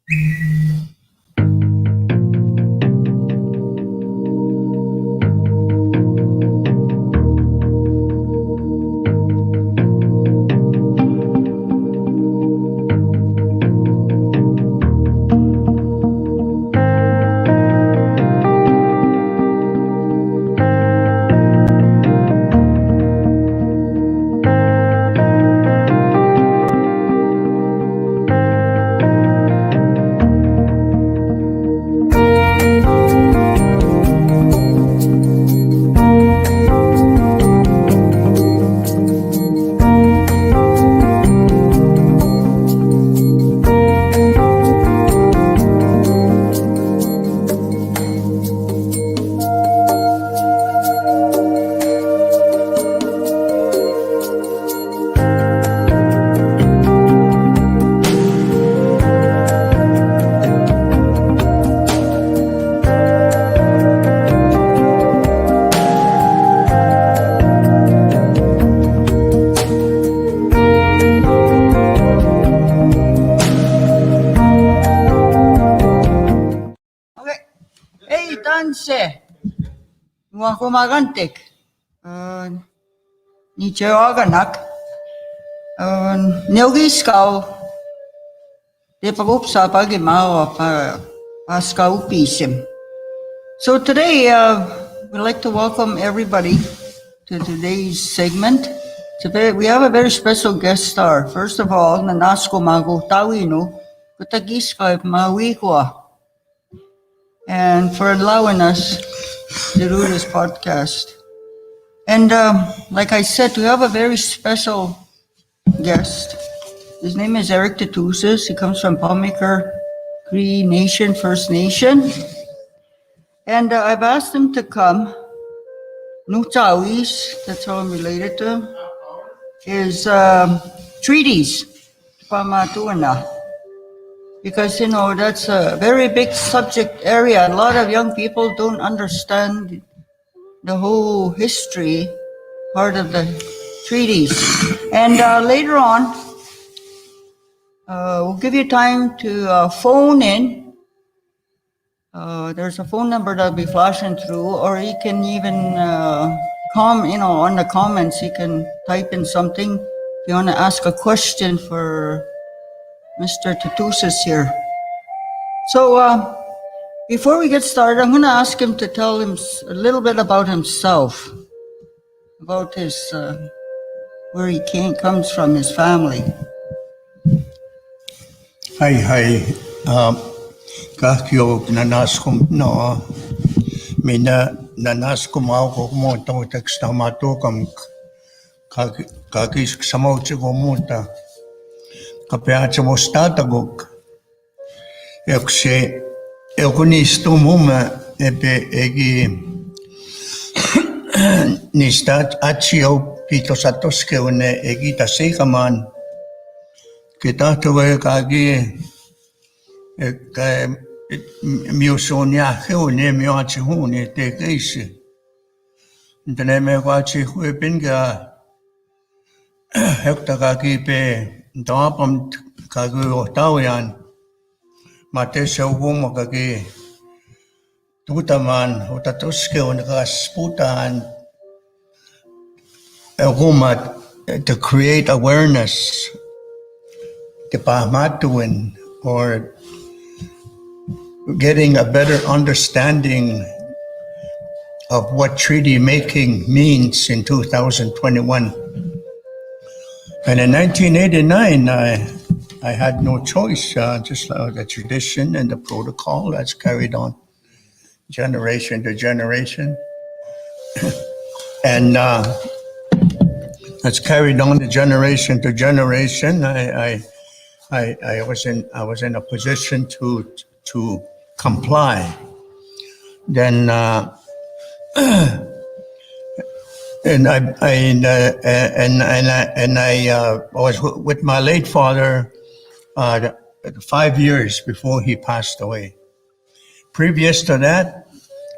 Mga kumagantik. Ni Chewaganak. Neogiskaw. De pagupsa pagimawa paska upisim. So today, we'd like to welcome everybody to today's segment. We have a very special guest star. First of all, Nanasko Mago Tawino, Kutagiska Mawikwa, and for allowing us to do this podcast. And like I said, we have a very special guest. His name is Eric Tootoosis. He comes from Palmaker Cree Nation, First Nation. And I've asked him to come. Tootoosis, that's how I'm related to him, is treaties. Pamatuana. Because, that's a very big subject area. A lot of young people don't understand the whole history part of the treaties. And later on, we'll give you time to phone in. There's a phone number that'll be flashing through, or you can even on the comments, you can type in something if you want to ask a question for Mr. Tootoosis here. So before we get started, I'm going to ask him to tell him a little bit about himself, about his where he comes from, his family. Hi. Kakyo nanaskum no. Mina nanaskum ako kumonta text na matukam kakis samauchi kumonta. Kapiacha mostatagok. Ekse egonistumuma egi nistat achio pitosatos une egita sekaman. Kita tuwe kagi miusonia heune miachi hune te keisi. Ntene me kwachi huepinga hekta kagi pe Dapam kagi otawian, mate sewuma kagi tutaman utatuske unakasputan egumat to create awareness, the pahmatuin, or getting a better understanding of what treaty making means in 2021. And in 1989, I had no choice, just the tradition and the protocol that's carried on generation to generation. And that's carried on the generation to generation. I was in a position to comply. Then and I was with my late father 5 years before he passed away. Previous to that,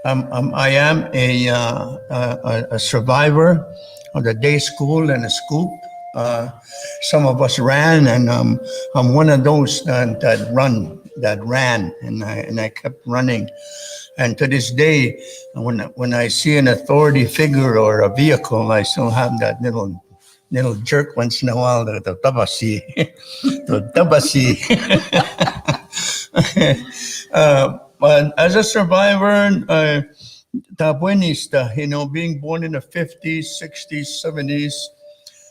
I am a survivor of the day school and a scoop. Some of us ran, and I'm one of those that run that ran, and I kept running. And to this day, when I see an authority figure or a vehicle, I still have that little jerk once in a while. The tabasi, the tabasi. But as a survivor, tabuenista, being born in the 50s, 60s, 70s,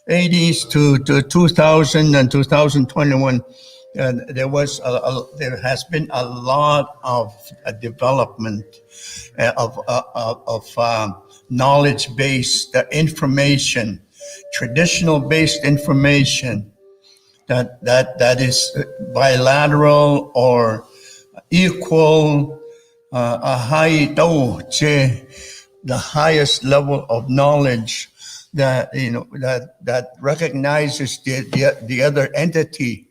80s to 2000 and 2021, there has been a lot of development of knowledge-based information, traditional-based information that is bilateral or equal, a high the highest level of knowledge that that recognizes the other entity,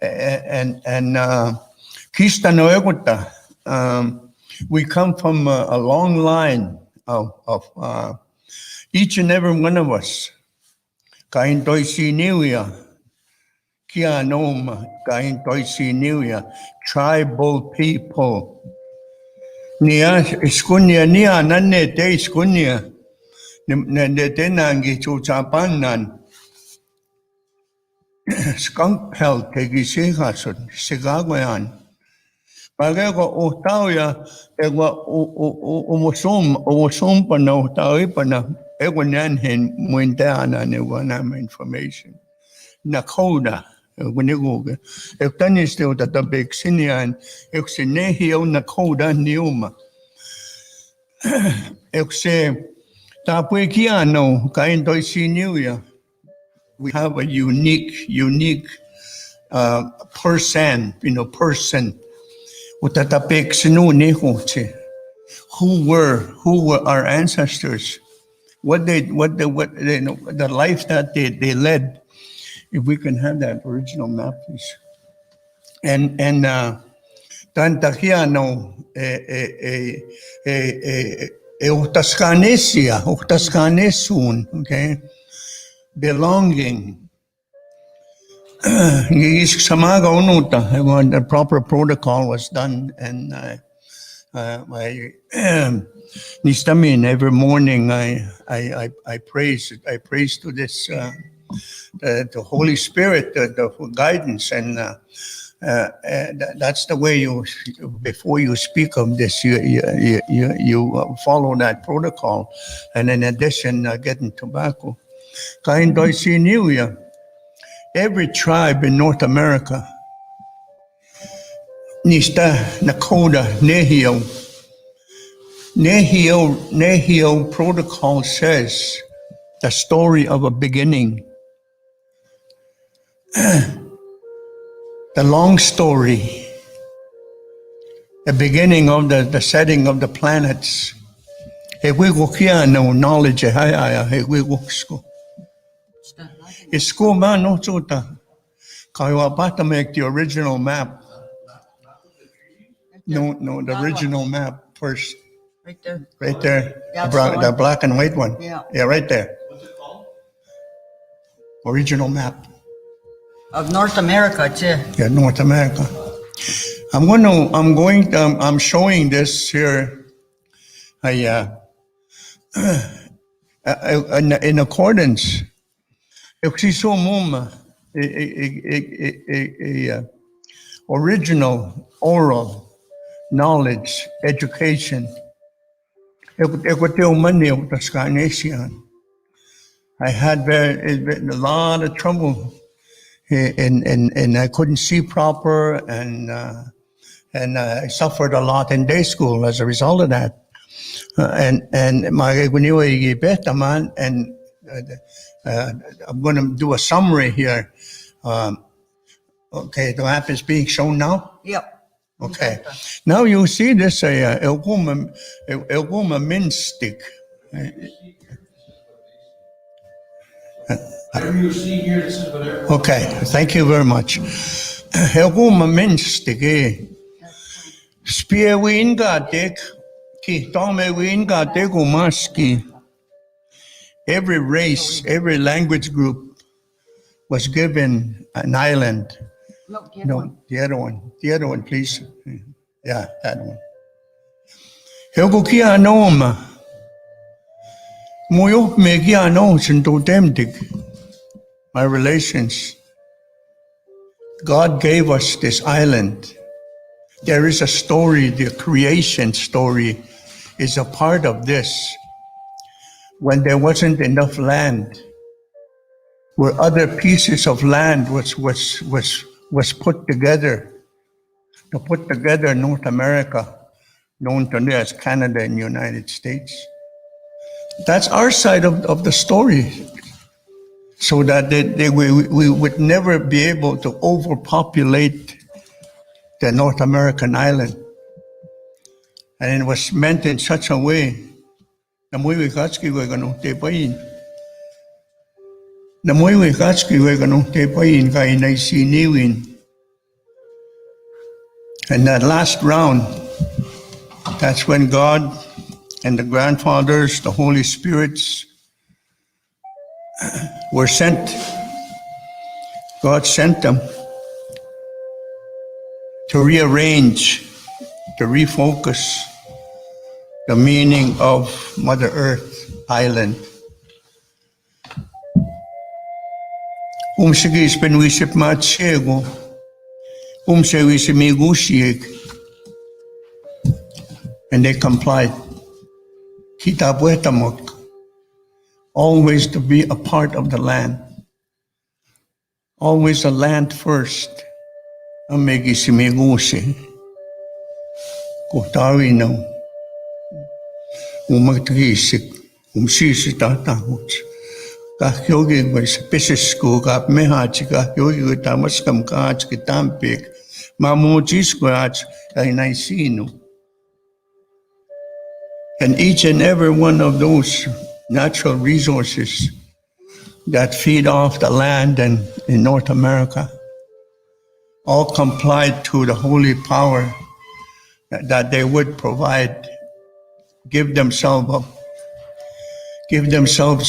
and Kista Noeguta. We come from a long line of each and every one of us. Kain toisi niuia, kia noma, kain toisi niuia, tribal people. Nia iskunya nia nanne te iskunya. Tenangi chuchapanan skunk pelt tegisihasud sigagwayan. Pagego utauya egwa umusum pana utawi pana egwa nanhen muintana ne wanam information. Nakoda winigoga. Ektanis te utabek sinian eksinehio nakoda niuma. Ekse Tapuekiano, Kaintoisi Niuya. We have a unique person, Utatapek Sinu Nehoche. Who were our ancestors? What the life that they led. If we can have that original map, please. And Tantakiano Eutascanesun, okay? Belonging. The proper protocol was done, and Nistamin, every morning I praise to this the Holy Spirit, the guidance, and that's the way before you speak of this, you follow that protocol, and in addition, getting tobacco. Every tribe in North America, Nista, Nakoda, Nehio protocol says the story of a beginning. The long story, the beginning of the setting of the planets. No knowledge. It's school man, no chota. Kaiwapata make the original map. No, the original map first. Right there. Right there. Yeah, The black and white one. Yeah. Yeah, right there. What's it called? Original map. Of North America, too. Yeah, North America. I'm showing this here. In accordance. Original oral knowledge, education. I had a lot of trouble, and I couldn't see proper, and I suffered a lot in day school as a result of that. And I'm going to do a summary here. Okay, the map is being shown now. Yep. Okay. Now you see this Elguma Minstick. Whatever you see here, this is whatever. Okay, thank you very much. Elguma Minstick. Spear winga dek ki tome winga degumaski. Every race, every language group was given an island No, the other one. No, the other one. The other one, please. Yeah, that one. Hego kia noma. Moyo me kia no sintotemtic. My relations. God gave us this island. There is a story, the creation story is a part of this. When there wasn't enough land, where other pieces of land was put together to put together North America, known today as Canada and United States. That's our side of the story, so that we would never be able to overpopulate the North American island. And it was meant in such a way. Namoy katski we ganong tepayin. Namoy katski we ganong tepayin kay nay siniwin. And that last round, that's when God and the grandfathers, the Holy Spirits were sent. God sent them to rearrange, to refocus the meaning of Mother Earth Island. Sige ispenwisip matchego, se wisimigusieg, and they complied. Kitabuetamok, always to be a part of the land. Always the land first. Amegisimigusi. Kutawino. Umagtisik. Umsisitatakot. Kahyogi was Pisisku, Gap Mehach, Kahyogi, Tamaskam Kach, Kitampik, Mamujisquach, Ainaisino. And each and every one of those natural resources that feed off the land and in North America all complied to the holy power that they would provide, give themselves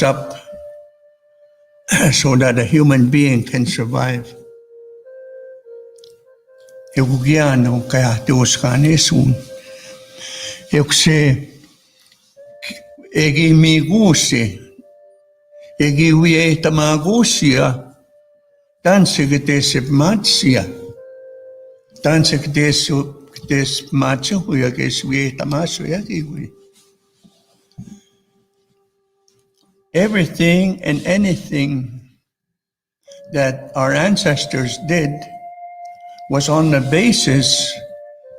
up so that a human being can survive. Eugiano kaya Deus kanesun. Eukse egi migusi, egi wie tamagusia, dan segitesip matsia, dan segitesip matsia huya kes wie tamaso yaki. Everything and anything that our ancestors did was on the basis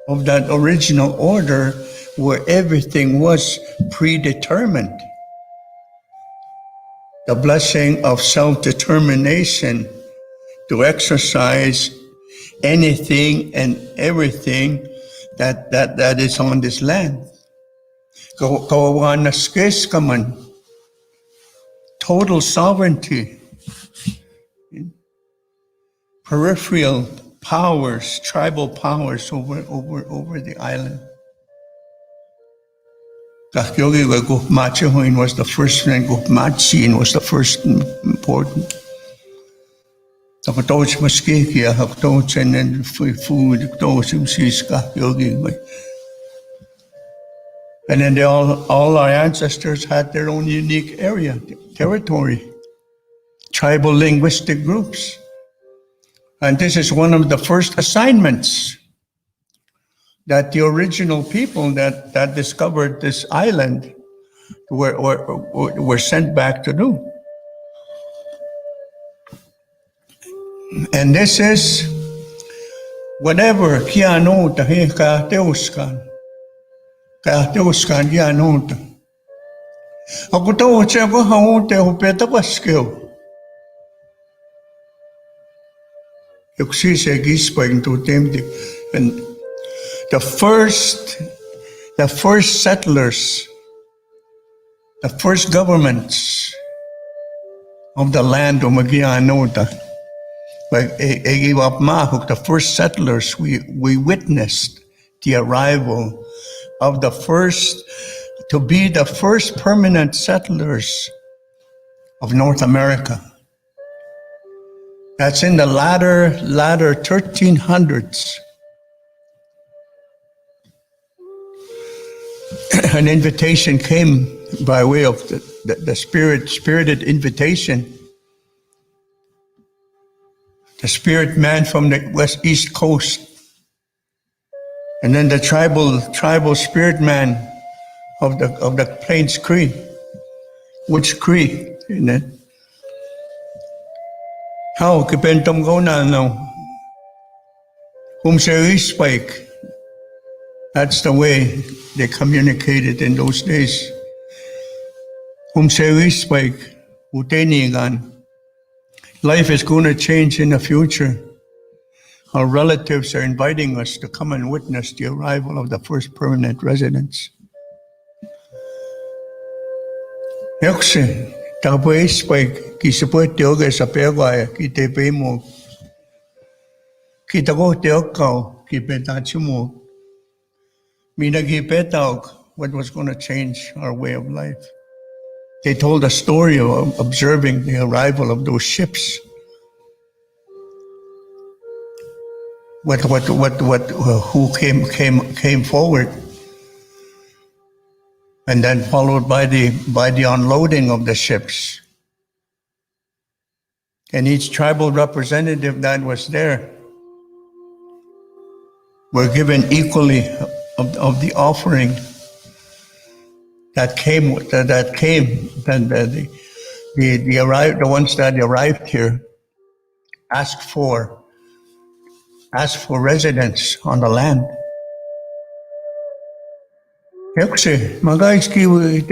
of that original order where everything was predetermined. The blessing of self-determination to exercise anything and everything that is on this land. Kawawanas kaman. Total sovereignty, peripheral powers, tribal powers over the island. Kahyogi Gupmachihoin was the first, and Gupmachin was the first important. Hakutoch Maskikia, Hakutoch and then food, Hakutoch Sis Kahyogi. And then all our ancestors had their own unique area, territory, tribal linguistic groups. And this is one of the first assignments that the original people that discovered this island were sent back to do. And this is whatever kiano tahe ka teuskan. Kaya teuskan kiano. Ako to siya ko haunte ho peta paskeo. Yuksi gispa into temdi. And the first settlers, the first governments of the land of Magianota, like the first settlers, we witnessed the arrival of the first permanent settlers of North America. That's in the latter 1300s. An invitation came by way of the spirited invitation. The spirit man from the east coast, and then the tribal spirit man of the Plains Cree, which Cree, you know. How kipentom go na no? Spike. That's the way they communicated in those days. Spike, utenigan. Life is going to change in the future. Our relatives are inviting us to come and witness the arrival of the first permanent residents. Yoksi, tapo spike, kisipot yoga sa pegaya, kite mo. Kita ko teokao, kipetachi mo. Minagipetao, what was going to change our way of life. They told a story of observing the arrival of those ships. Who came forward, and then followed by the unloading of the ships. And each tribal representative that was there were given equally of the offering that came. Then the ones that arrived here asked for residence on the land. They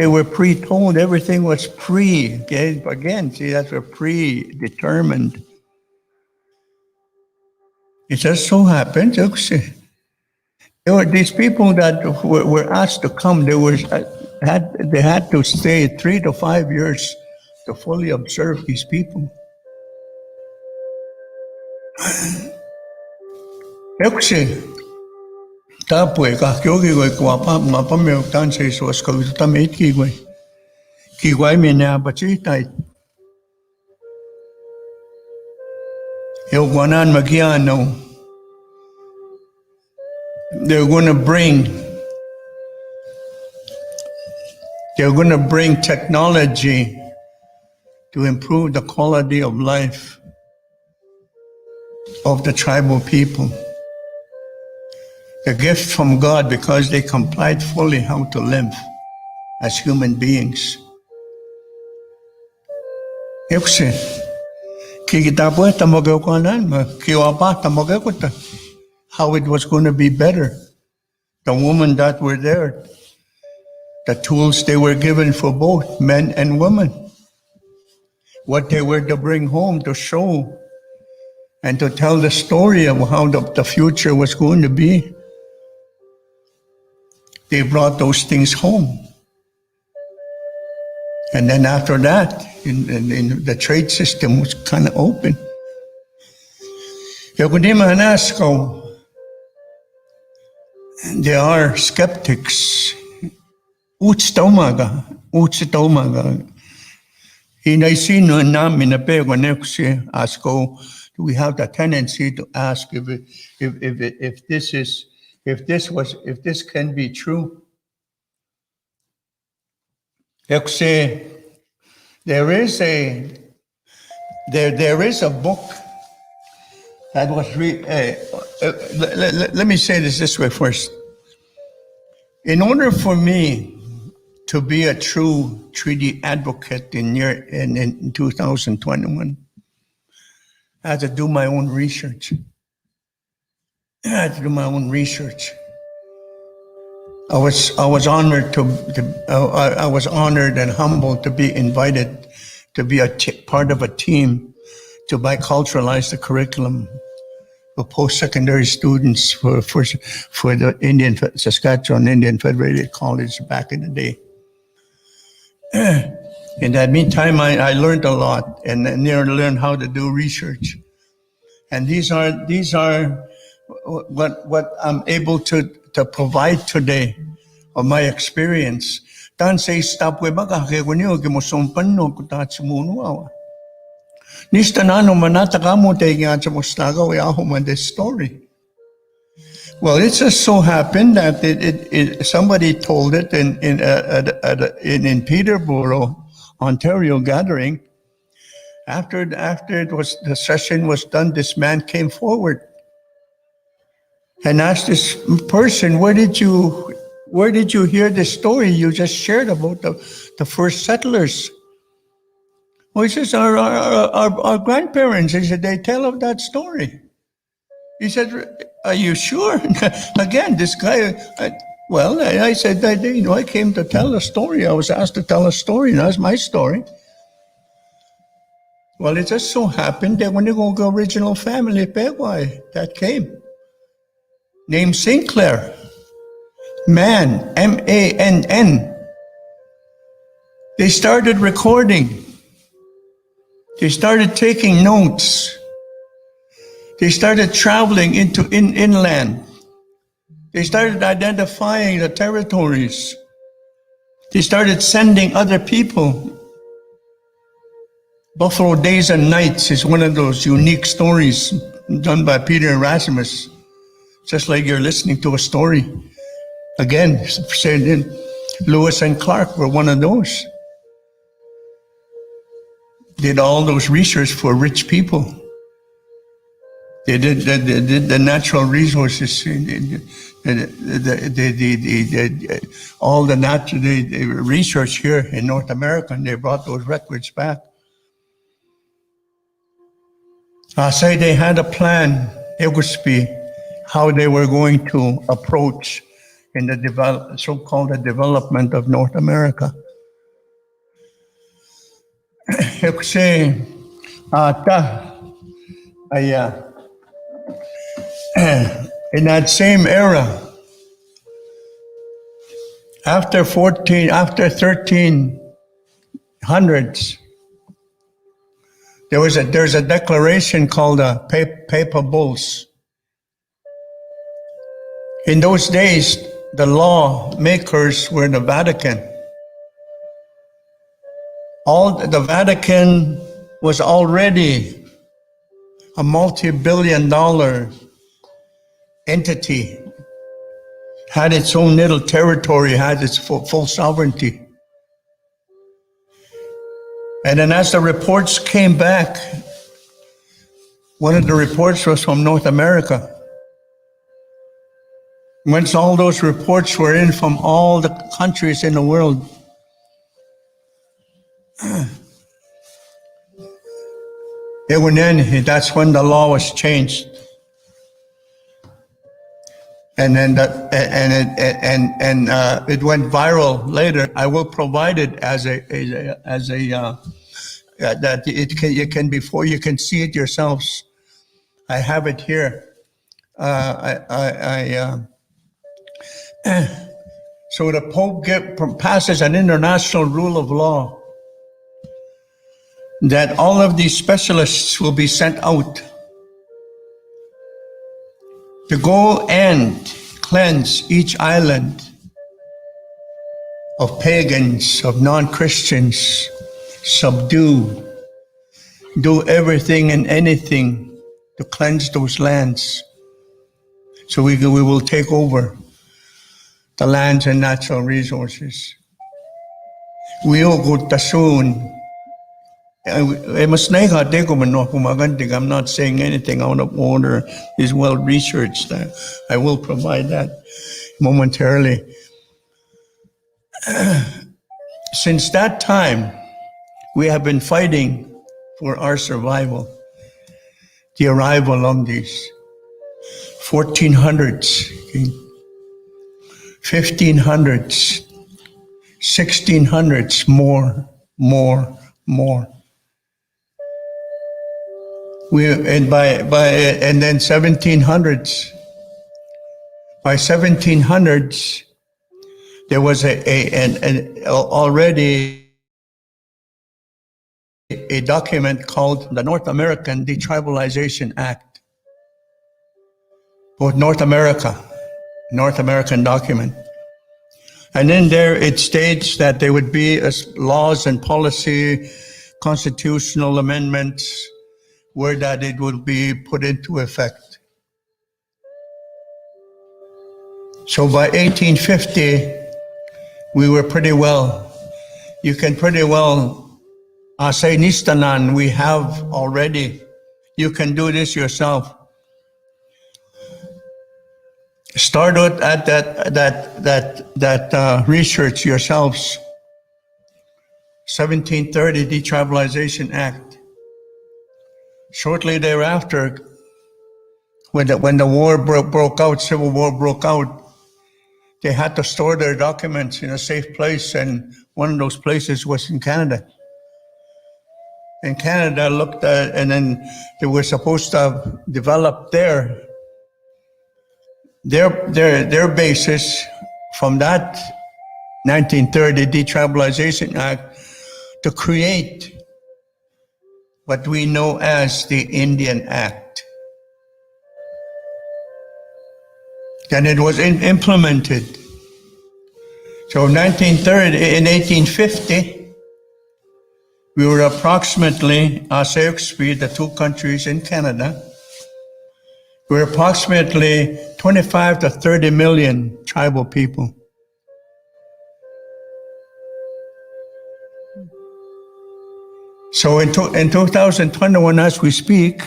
were pre-told, everything was again, see, that's a predetermined. It just so happened, these people that were asked to come, they had to stay 3 to 5 years to fully observe these people. Tapos kakyogi goi kuapa mapamel tan say so skawita meiki goi kiwai me na bachi tai guanan magiano. They're going to bring technology to improve the quality of life of the tribal people. A gift from God because they complied fully how to live as human beings. How it was going to be better. The women that were there, the tools they were given for both men and women, what they were to bring home to show and to tell the story of how the future was going to be. They brought those things home. And then after that, in the trade system was kind of open. There are skeptics. Utstomaga. Inaisino namin na pego neksi asko. We have the tendency to ask if this can be true. There is a book that was let me say this way first. In order for me to be a true treaty advocate in 2021, I had to do my own research. I was honored I was honored and humbled to be invited to be part of a team to biculturalize the curriculum for post-secondary students for the Saskatchewan Indian Federated College back in the day. In that meantime, I learned a lot and learned how to do research. And these are what I'm able to provide today of my experience. Nista nano manata kamo tayo sa mustaga we aho man this story. Well, it just so happened that somebody told it in Peterborough, Ontario gathering. After it was the session was done, this man came forward and asked this person, "Where did you hear the story you just shared about the first settlers?" Well, he says, our grandparents. He said, they tell of that story. He said, "Are you sure?" Again, this guy. I said, I came to tell a story. I was asked to tell a story, and that's my story. Well, it just so happened that when you go to original family, Pegwai, that came. Named Sinclair. Man, M-A-N-N. They started recording. They started taking notes. They started traveling into inland. They started identifying the territories. They started sending other people. Buffalo Days and Nights is one of those unique stories done by Peter Erasmus. Just like you're listening to a story. Again, said Lewis and Clark were one of those. Did all those research for rich people. They did the natural resources, all the natural research here in North America, and they brought those records back. I say they had a plan, how they were going to approach in the so-called development of North America. In that same era, after 1300s, there's a declaration called the Papal Bulls. In those days, the law makers were the Vatican. The Vatican was already a multi-billion-dollar entity, had its own little territory, had its full sovereignty. And then as the reports came back, one of the reports was from North America. Once all those reports were in from all the countries in the world, that's when the law was changed. And then it went viral later. I will provide it as that you can before you can see it yourselves. I have it here. So the Pope passes an international rule of law that all of these specialists will be sent out to go and cleanse each island of pagans, of non-Christians, subdue, do everything and anything to cleanse those lands. So we will take over the lands and natural resources. We will go to soon. I'm not saying anything out of order. It's well researched. I will provide that momentarily. Since that time, we have been fighting for our survival. The arrival of these 1400s, 1500s, 1600s, more. And then 1700s. By 1700s, there was already a document called the North American Detribalization Act. Both North American document. And in there it states that there would be laws and policy, constitutional amendments, were that it would be put into effect. So by 1850, we were pretty well, you can pretty well say Nistanan, we have already, you can do this yourself. Start out at that research yourselves. 1730 Detribalization Act. Shortly thereafter, when the war broke out, Civil War broke out, they had to store their documents in a safe place, and one of those places was in Canada. And Canada looked at, and then they were supposed to develop their basis from that 1930 Detribalization Act to create what we know as the Indian Act. Then it was implemented. So in 1850, we were approximately, the two countries in Canada, we were approximately 25 to 30 million tribal people. So in 2021, as we speak,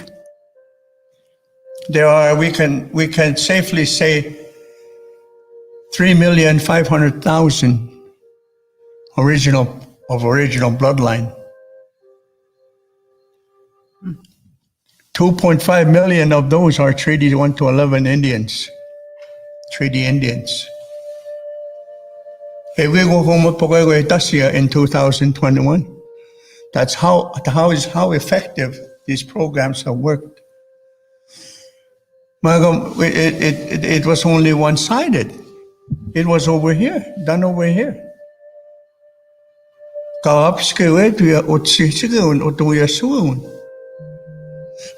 there are, we can safely say 3,500,000 original bloodline. 2.5 million of those are Treaty 1 to 11 Indians, Treaty Indians. In 2021. That's how effective these programs have worked. It was only one-sided. It was over here, done over here.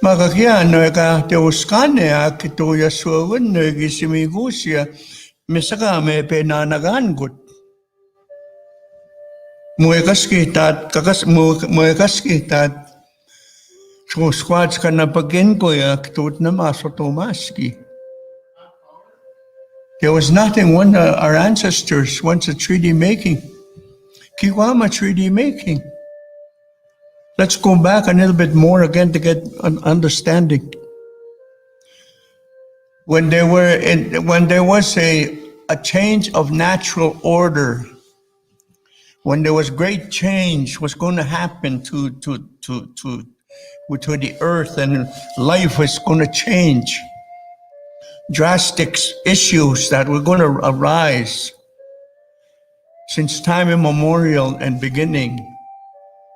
Magakiano ka teuskane akituya suwun negisimigusia misaka me penanagangut. Muekaskitat so squads ka na pagin ko yaktut na masotomaski. There was nothing when our ancestors once a treaty making. Kiwama treaty making. Let's go back a little bit more again to get an understanding. When there was a change of natural order, when there was great change was going to happen to the earth, and life was going to change, drastic issues that were going to arise. Since time immemorial and beginning,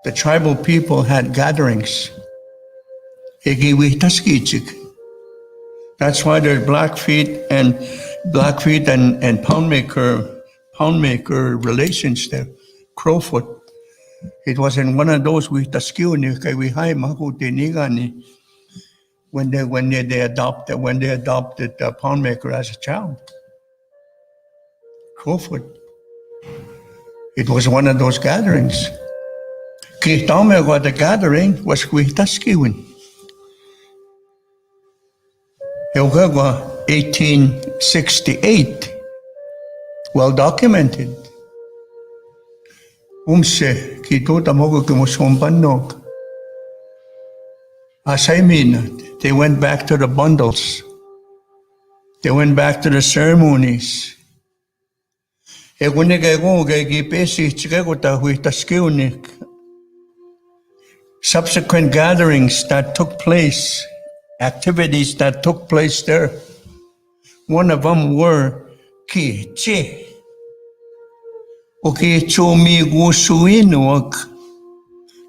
the tribal people had gatherings. That's why there's Blackfeet and Poundmaker relations there. Crowfoot. It was in one of those when they adopted Poundmaker as a child. Crowfoot. It was one of those gatherings. The gathering was Huitaskiwin. 1868. Well documented. They went back to the bundles. They went back to the ceremonies. Subsequent gatherings that took place, activities that took place there. One of them were Kiche.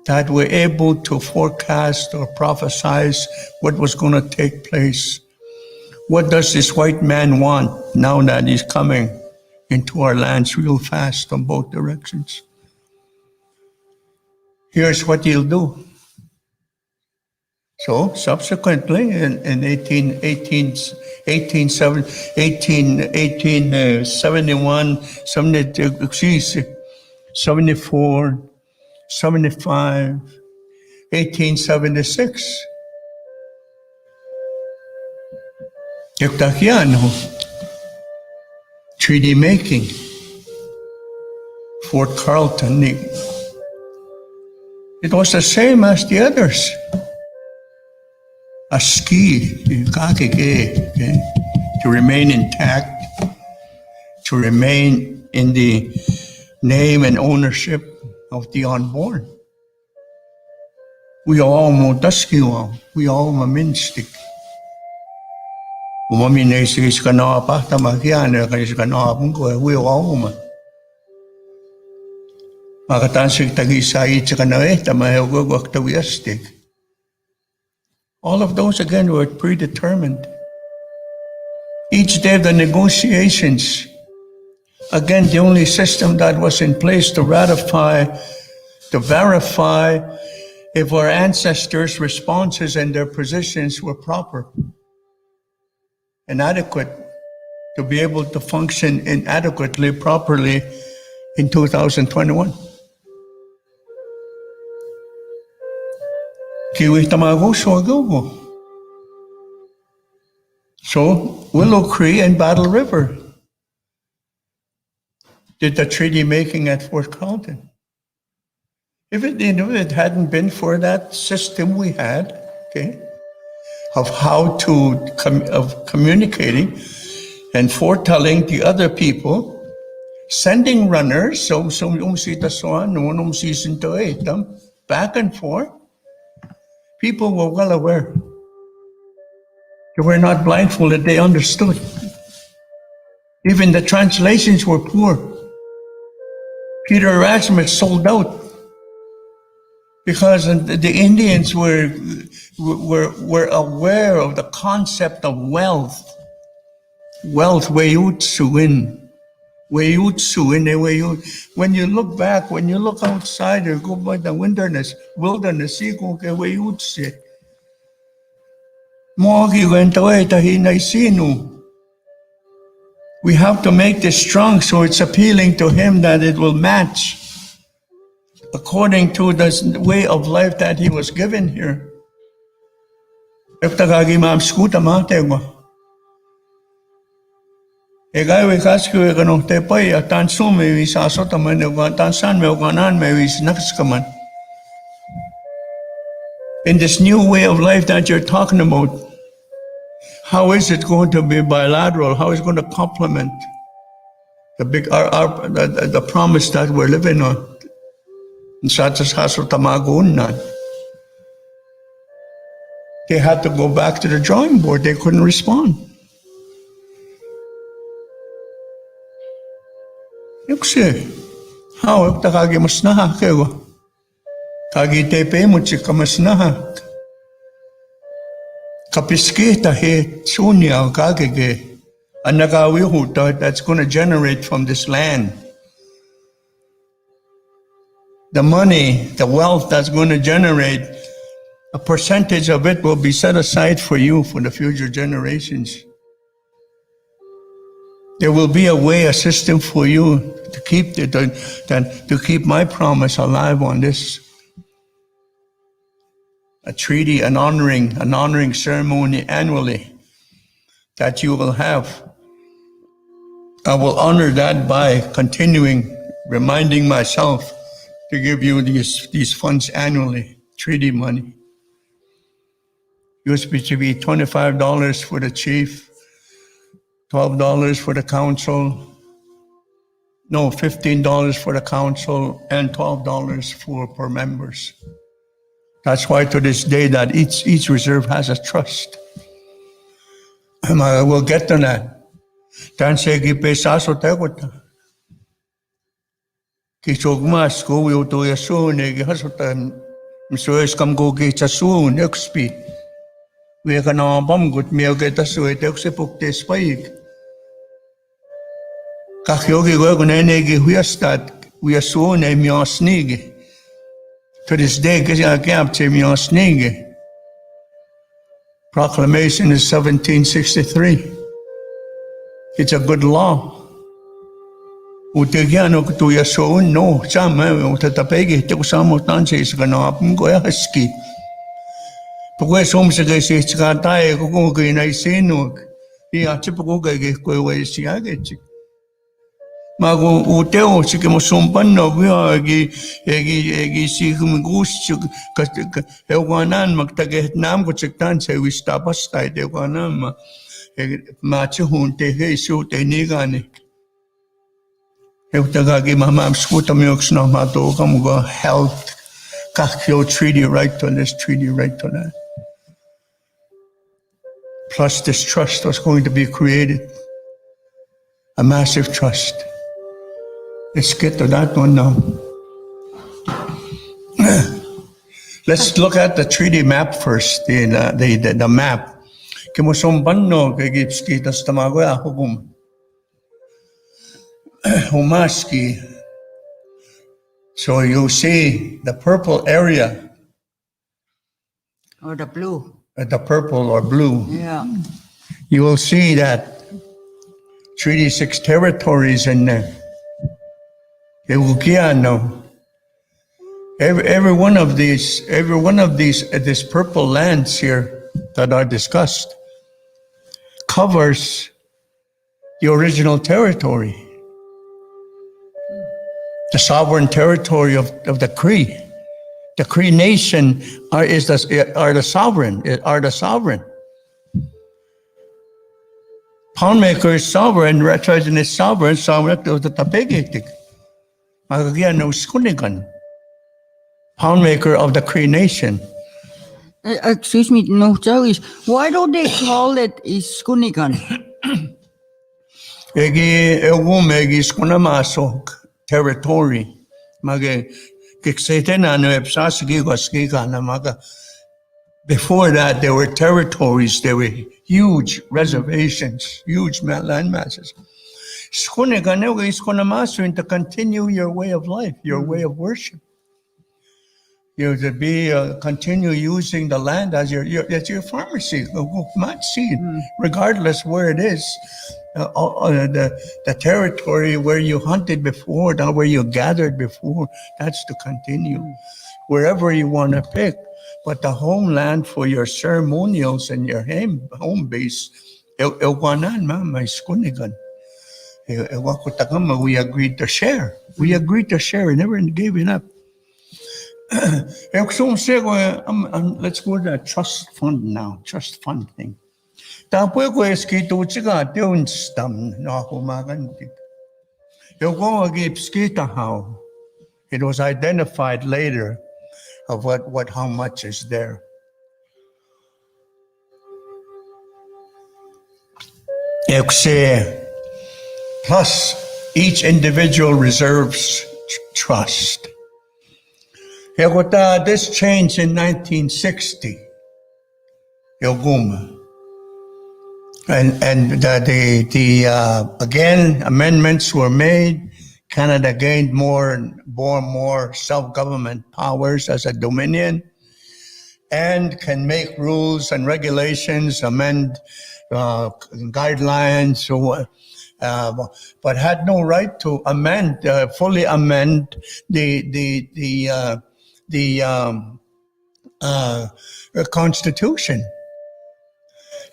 That were able to forecast or prophesize what was going to take place. What does this white man want now that he's coming into our lands real fast from both directions? Here's what he'll do. So subsequently, in 1871, 74, 75, 1876, Ektakiano, 3D making, Fort Carlton. It was the same as the others. A ski, okay, to remain intact, to remain in the name and ownership of the unborn. We all motaskiwa, we all maminstik. Umaminaisis ka na apahta makiana, kaysa ka na apungko, we all ma. Makatansik tagisay sa kanae, tamahewag tawiastik. All of those again were predetermined. Each day of the negotiations, again, the only system that was in place to ratify, to verify if our ancestors' responses and their positions were proper and adequate to be able to function inadequately, properly in 2021. Kiwi tamago soagogo. So Willow Cree and Battle River did the treaty making at Fort Carlton. If it hadn't been for that system we had, okay, of how to of communicating and foretelling the other people, sending runners, so umsita soan, no season to 8, back and forth. People were well aware. They were not blindfolded, they understood. Even the translations were poor. Peter Erasmus sold out because the Indians were aware of the concept of wealth. Wealth, weyutsuin. When you look back, when you look outside or go by the wilderness, weyutse. We have to make this strong so it's appealing to him that it will match according to the way of life that he was given here. If tagagi maam skuta matego. Egay kasku egano te pai atan sume wi sasota manego tan san me oganan me wi nakskaman. In this new way of life that you're talking about, how is it going to be bilateral? How is it going to complement the promise that we're living on? They had to go back to the drawing board. They couldn't respond. How takagi masnaha kayo? Kagi tepe mo chika masnaha. Kapiskita he sunya kagege. Anagawihuta that's going to generate from this land. The money, the wealth that's going to generate, a percentage of it will be set aside for you for the future generations. There will be a way, a system for you to keep to keep my promise alive on this. A treaty, an honoring ceremony annually that you will have. I will honor that by continuing, reminding myself to give you these funds annually, treaty money. Used to be $25 for the chief, $12 for the council, no, $15 for the council, and $12 per members. That's why to this day that each reserve has a trust. And I will get to that. Tansegi pesaso tegota. Kisogmas ko yuto yasun egihasotan. Msoes kam go gitasun expi. We can all bumgut meal get a suit exipuk tes paig. Kakyogi gogunenegi huastat, we assume a miosnigi. To this day, Proclamation is 1763. It's a good law. Utigiano to Yaso, no, some Tatapegi, Tosamo Tansis, Ganapum, Goyaski. But where's home Sagasis, Katai, Gogi, and I say no, Iya chipuko gage kwe siage chik. Mago uteo chike mo sumpan no via egi si kumigus chuk ewanan magtaget nam ko chiktan se wistapas tay de wanam ma chunte he su te nigani. Eutagagi mamam skuta miox no mato kamuga health kakyo treaty right to this treaty right to that. Plus this trust was going to be created. A massive trust. Let's get to that one now. Let's look at the treaty map first, the map. Kimusumbanno kagipski tas tamagoya hubum. Humaski. So you see the purple area, Or the blue. the purple or blue. Yeah. You will see that Treaty 6 territories in there. Ewukiano. Every one of these, this purple lands here that are discussed covers the original territory, the sovereign territory of the Cree. The Cree nation are the sovereign. Poundmaker is sovereign, Retrogen is sovereign of the Tapegitik. Magagyan no Skunigan. Poundmaker of the Cree nation. Excuse me, no, Joey's. Why don't they call it Iskunigan? Egi Skunamasok territory. Mage Kikseten no Epsasgi Goskiga Namaga. Before that, there were territories, there were huge reservations, huge land masses. Skunigan is Skunamasu to continue your way of life, your way of worship. You to be continue using the land as your pharmacy, regardless where it is. The territory where you hunted before, now where you gathered before, that's to continue. Wherever you want to pick. But the homeland for your ceremonials and your home base, we agreed to share. We agreed to share. We never gave it up. Let's go to the trust fund now. Trust fund thing. It was identified later of how much is there. Plus, each individual reserves trust. This changed in 1960. And again, amendments were made. Canada gained more self-government powers as a dominion and can make rules and regulations, amend guidelines, but had no right to fully amend the Constitution.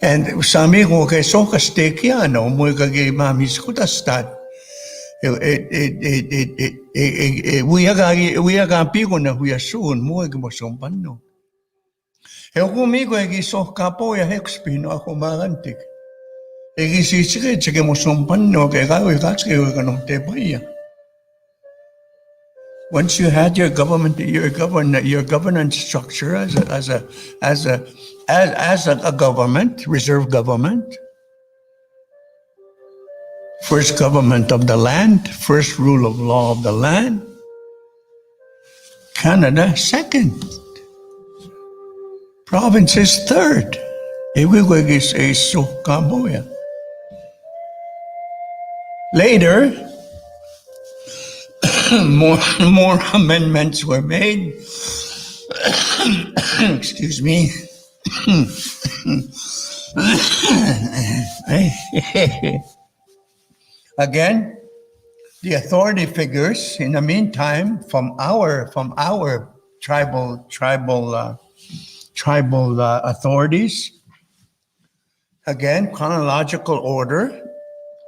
And sami ko kay soka stekiano mo kagay mamis ko tastat. We aga pigo na huyasun mo gmosompan no. Kumigo egi soka po ya hexpino ako magantik. Egi sisige mosompan no kay gawe katske ganong tebaya. Once you had your governance structure as a government, reserve government, first government of the land, first rule of law of the land, Canada second, provinces third. Later, more amendments were made. Excuse me. Again, the authority figures in the meantime from our tribal authorities again, chronological order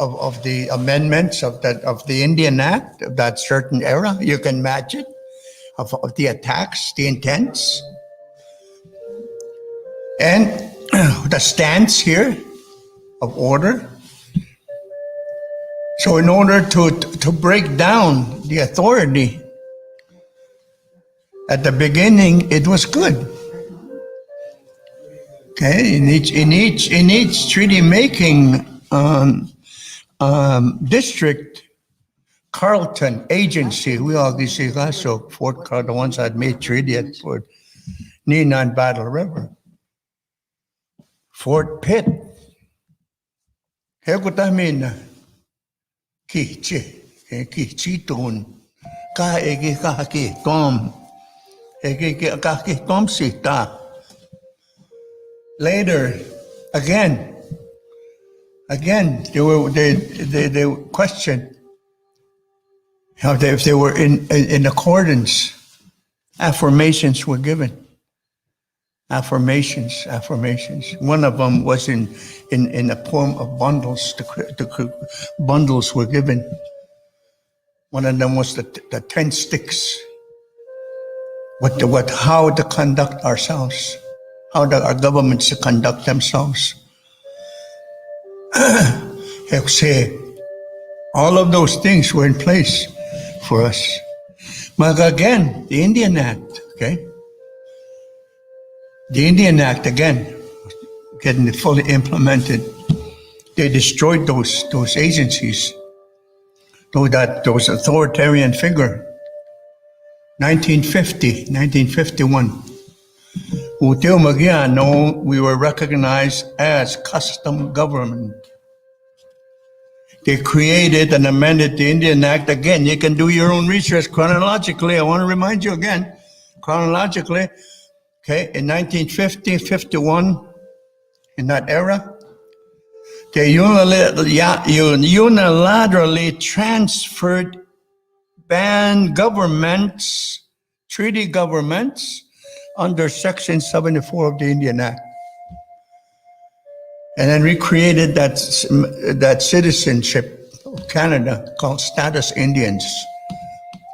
of the amendments of the Indian Act of that certain era. You can match it of the attacks, the intents, and the stance here of order. So in order to break down the authority, at the beginning it was good. Okay, in each treaty making district, Carleton agency, we all see so Fort Carl, the ones that made treaty at Fort Neenah Battle River, Fort Pitt. Hekutamin ki tun ka egi ka ki tom egi ka ki tom sita. Later, again, they questioned if they were in accordance. Affirmations were given. Affirmations. One of them was in a form of bundles. Bundles were given. One of them was the 10 sticks. How to conduct ourselves. How our governments to conduct themselves. All of those things were in place for us. But again, the Indian Act, okay? The Indian Act, again, getting it fully implemented, they destroyed those agencies, those authoritarian figure. 1951. We were recognized as custom government. They created and amended the Indian Act. Again, you can do your own research chronologically. I want to remind you again, chronologically, okay, in 1950, 51, in that era, they unilaterally transferred banned governments, treaty governments, under Section 74 of the Indian Act. And then recreated that citizenship of Canada called Status Indians,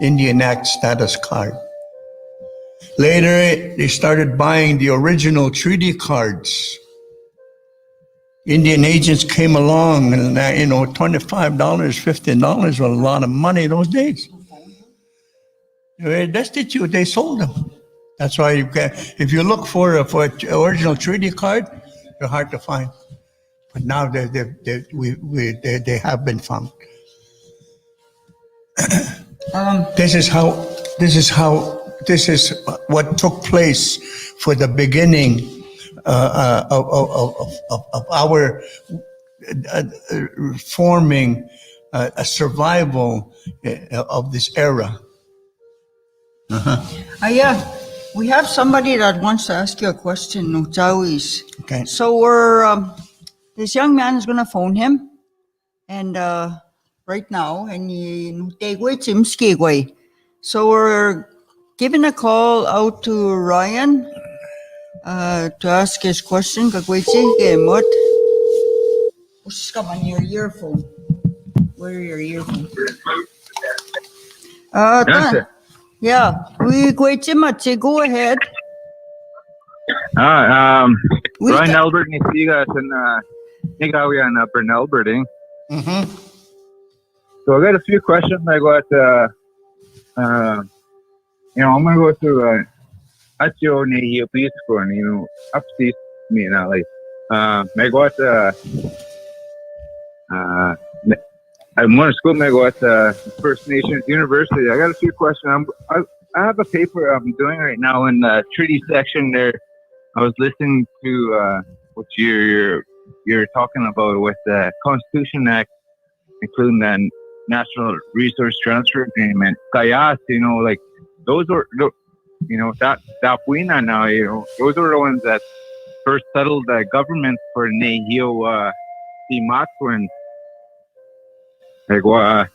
Indian Act status card. Later, they started buying the original treaty cards. Indian agents came along and, $25, $15 was a lot of money those days. They were destitute, they sold them. That's why if you look for an original treaty card, they're hard to find. But now they have been found. This is what took place for the beginning of our forming a survival of this era. Yeah, we have somebody that wants to ask you a question, Tootoosis. Okay. So we're this young man is gonna phone him, and right now, and so we're giving a call out to Ryan to ask his question. On your earphone. Where are your earphones? Yeah, we go ahead. Ryan Albert CWS Nehiyawetan up in Albert. Mm-hmm. So I got a few questions. I got, I'm gonna go through Atyo Nehiyawetan, upstate me now. Like, I got I'm going to school. I got First Nations University. I got a few questions. I have a paper I'm doing right now in the treaty section there. I was listening to what you're talking about with the Constitution Act, including the National Resource Transfer Agreement. Kayas, like those were, that Puina now, those were the ones that first settled the government for Nehiyawetan. Like, the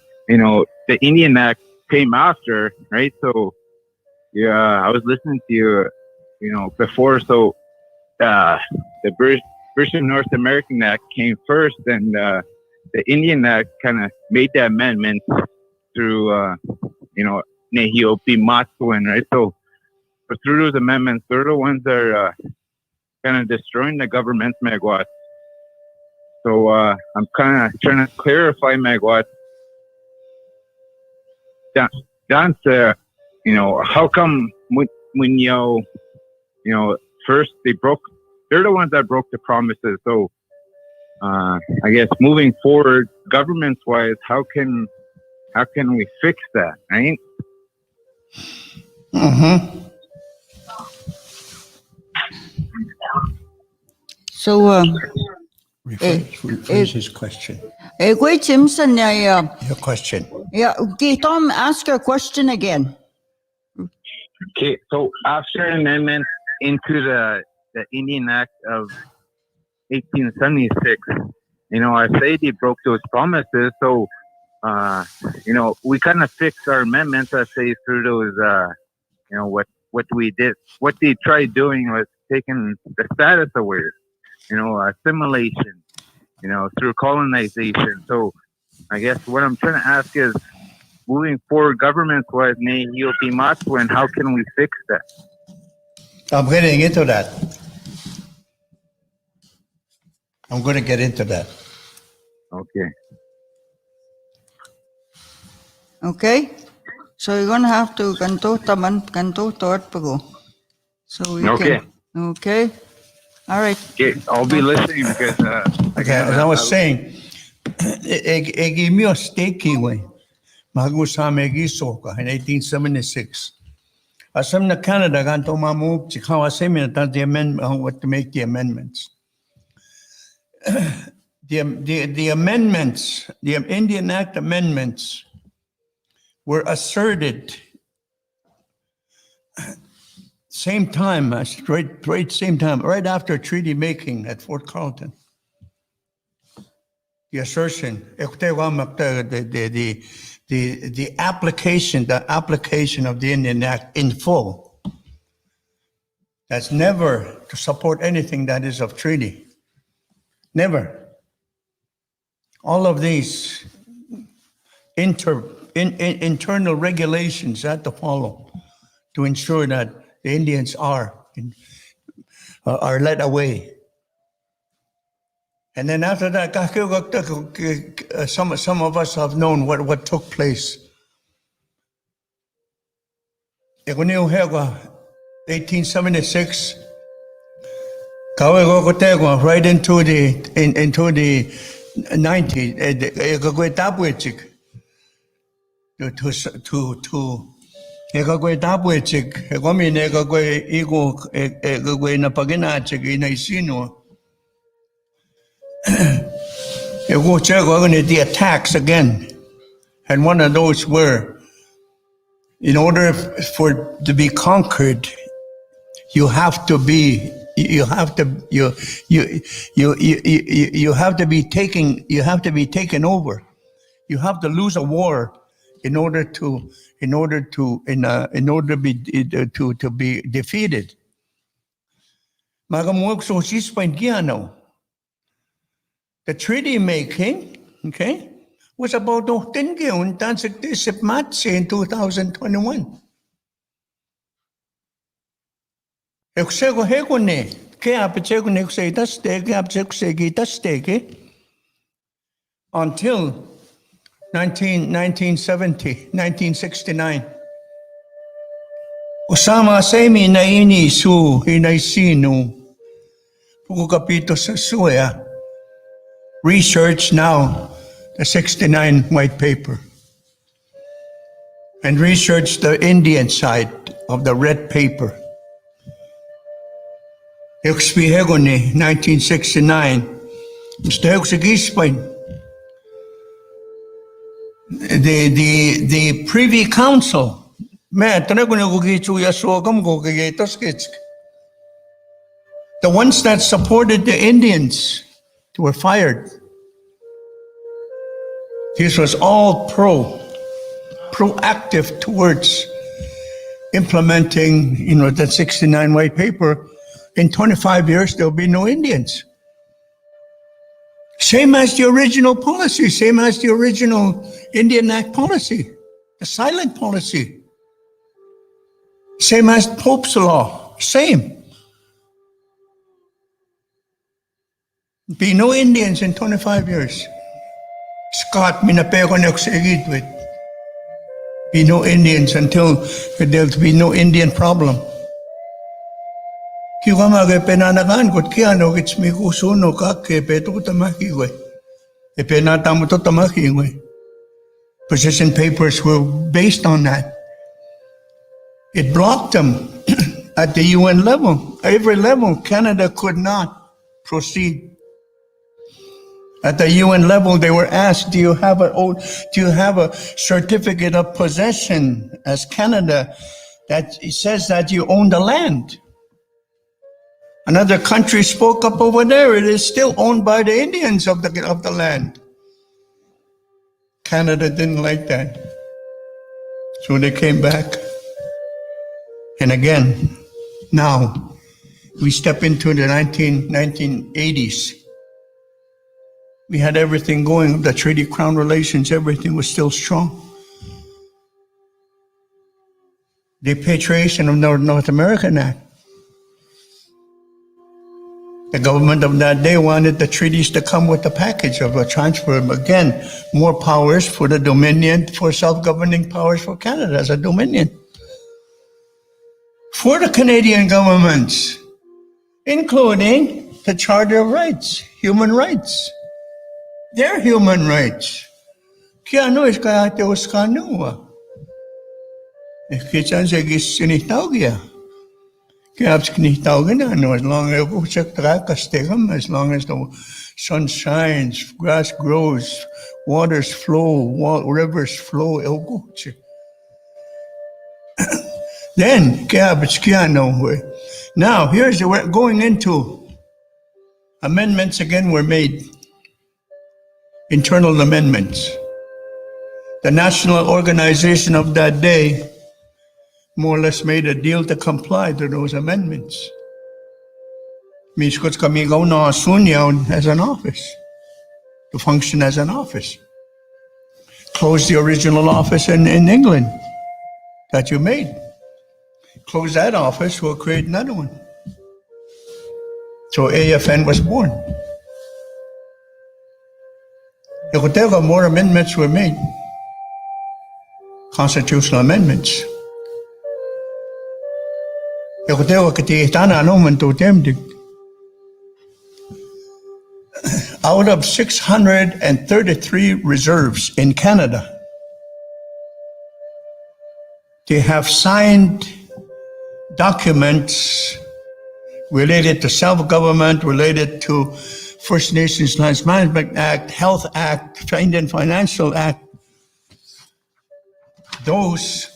Indian Act came after, right? So, yeah, I was listening to you, before. So, the British, British North American Act came first, and the Indian Act kind of made the amendment through, Nehiyawetan, right? So through those amendments, they're the ones that are kind of destroying the government, Megawat. So I'm kind of trying to clarify, Megawat. Dance, how come when first they're the ones that broke the promises. So I guess moving forward, government-wise, how can we fix that, right? Mm-hmm. So, Rephrase his question. Gway Simpson, Your question. yeah, okay, Tom, ask your question again. Okay, so after amendment into the Indian Act of 1876, I say they broke those promises. So, we kind of fixed our amendments, I say, through those, what we did. What they tried doing was taking the status away, assimilation, through colonization. So I guess what I'm trying to ask is, moving forward, government-wise, and how can we fix that? I'm getting into that. I'm going to get into that. Okay. Okay? So you're gonna have to kanto at pago. So we Okay. can. Okay? All right. Okay, I'll be listening because Okay, as I was saying, egi mi o steki way. Magusame gisoka in 1876. Asam na Canada ganto mamu chikawa semi na the amendment what to make the amendments. The amendments, the Indian Act amendments were asserted same time, right same time, right after treaty making at Fort Carlton. The assertion, the application of the Indian Act in full. That's never to support anything that is of treaty. Never. All of these internal regulations have to follow to ensure that the Indians are led away. And then after that, some of us have known what took place. 1876, right into the 90s, the attacks again, and one of those were, in order for to be conquered, you have to be taken over. You have to lose a war in order to be defeated. The treaty making, okay, was about in 2021. Until 1969. Usama semi na ini su inaisinu. Pukapito sa suya. Research now the 69 white paper. And research the Indian side of the red paper. 1969. The Privy Council, the ones that supported the Indians were fired. This was all proactive towards implementing, that 69 white paper. In 25 years, there'll be no Indians. Same as the original policy, same as the original Indian Act policy, the silent policy. Same as Pope's law, same. Be no Indians in 25 years. Scott, minapeko na sa with. Be no Indians until there'll be no Indian problem. Kiwa mga penanakan kot kaya no gits mi kusuno kake peto tamaki we. E penatamo to tamaki we. Position papers were based on that. It blocked them at the UN level. Every level, Canada could not proceed. At the UN level, they were asked, do you have a certificate of possession as Canada that says that you own the land? Another country spoke up over there. It is still owned by the Indians of the land. Canada didn't like that. So they came back. And again, now we step into the 1980s. We had everything going, the Treaty Crown relations, everything was still strong. The Repatriation of North American Act. The government of that day wanted the treaties to come with a package of a transfer. Again, more powers for the Dominion, for self-governing powers for Canada as a Dominion. For the Canadian governments, including the Charter of Rights, human rights. Their human rights. Kaya ano is kaya teos kanua. Kitsan sa sinitaw kaya. Kaya sinitaw na no, as long as ako sa kastegam, as long as the sun shines, grass grows, waters flow, rivers flow, then kaya no. Now we're going into amendments again were made. Internal amendments. The national organization of that day more or less made a deal to comply to those amendments. Miskot kami gaw na sunyaw as an office, to function as an office. Close the original office in England that you made. Close that office, we'll create another one. So AFN was born. More amendments were made, constitutional amendments. Out of 633 reserves in Canada, they have signed documents related to self-government, related to First Nations Lands Management Act, Health Act, Indian Financial Act. Those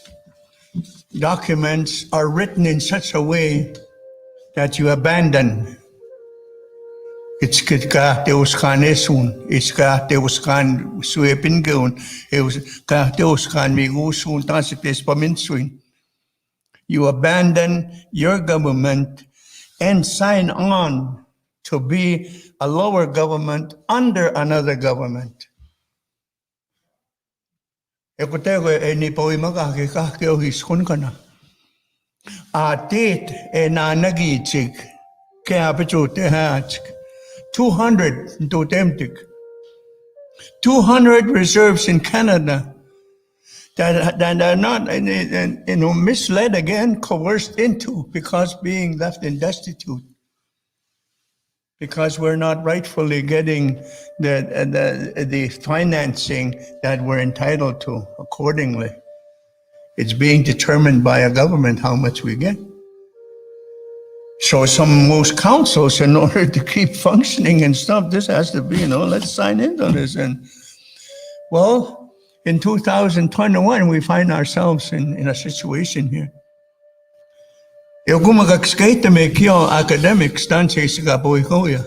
documents are written in such a way that you abandon. It's ka teos kan esun, it's ka teos kan suepingun, it's ka teos kan migusun tasipes paminsuin. You abandon your government and sign on to be a lower government under another government. Ekotego ni po makakikakyo hiskon ka na. Atit na nagitsig kaya pachute hatsk 200 to temptik. 200 reserves in Canada that are not misled again, coerced into because being left in destitute. Because we're not rightfully getting the financing that we're entitled to accordingly. It's being determined by a government how much we get. So most councils, in order to keep functioning and stuff, this has to be, let's sign into this. And well, in 2021, we find ourselves in a situation here. Eu gumagakskaita me kio academics dan sa kapoy koya.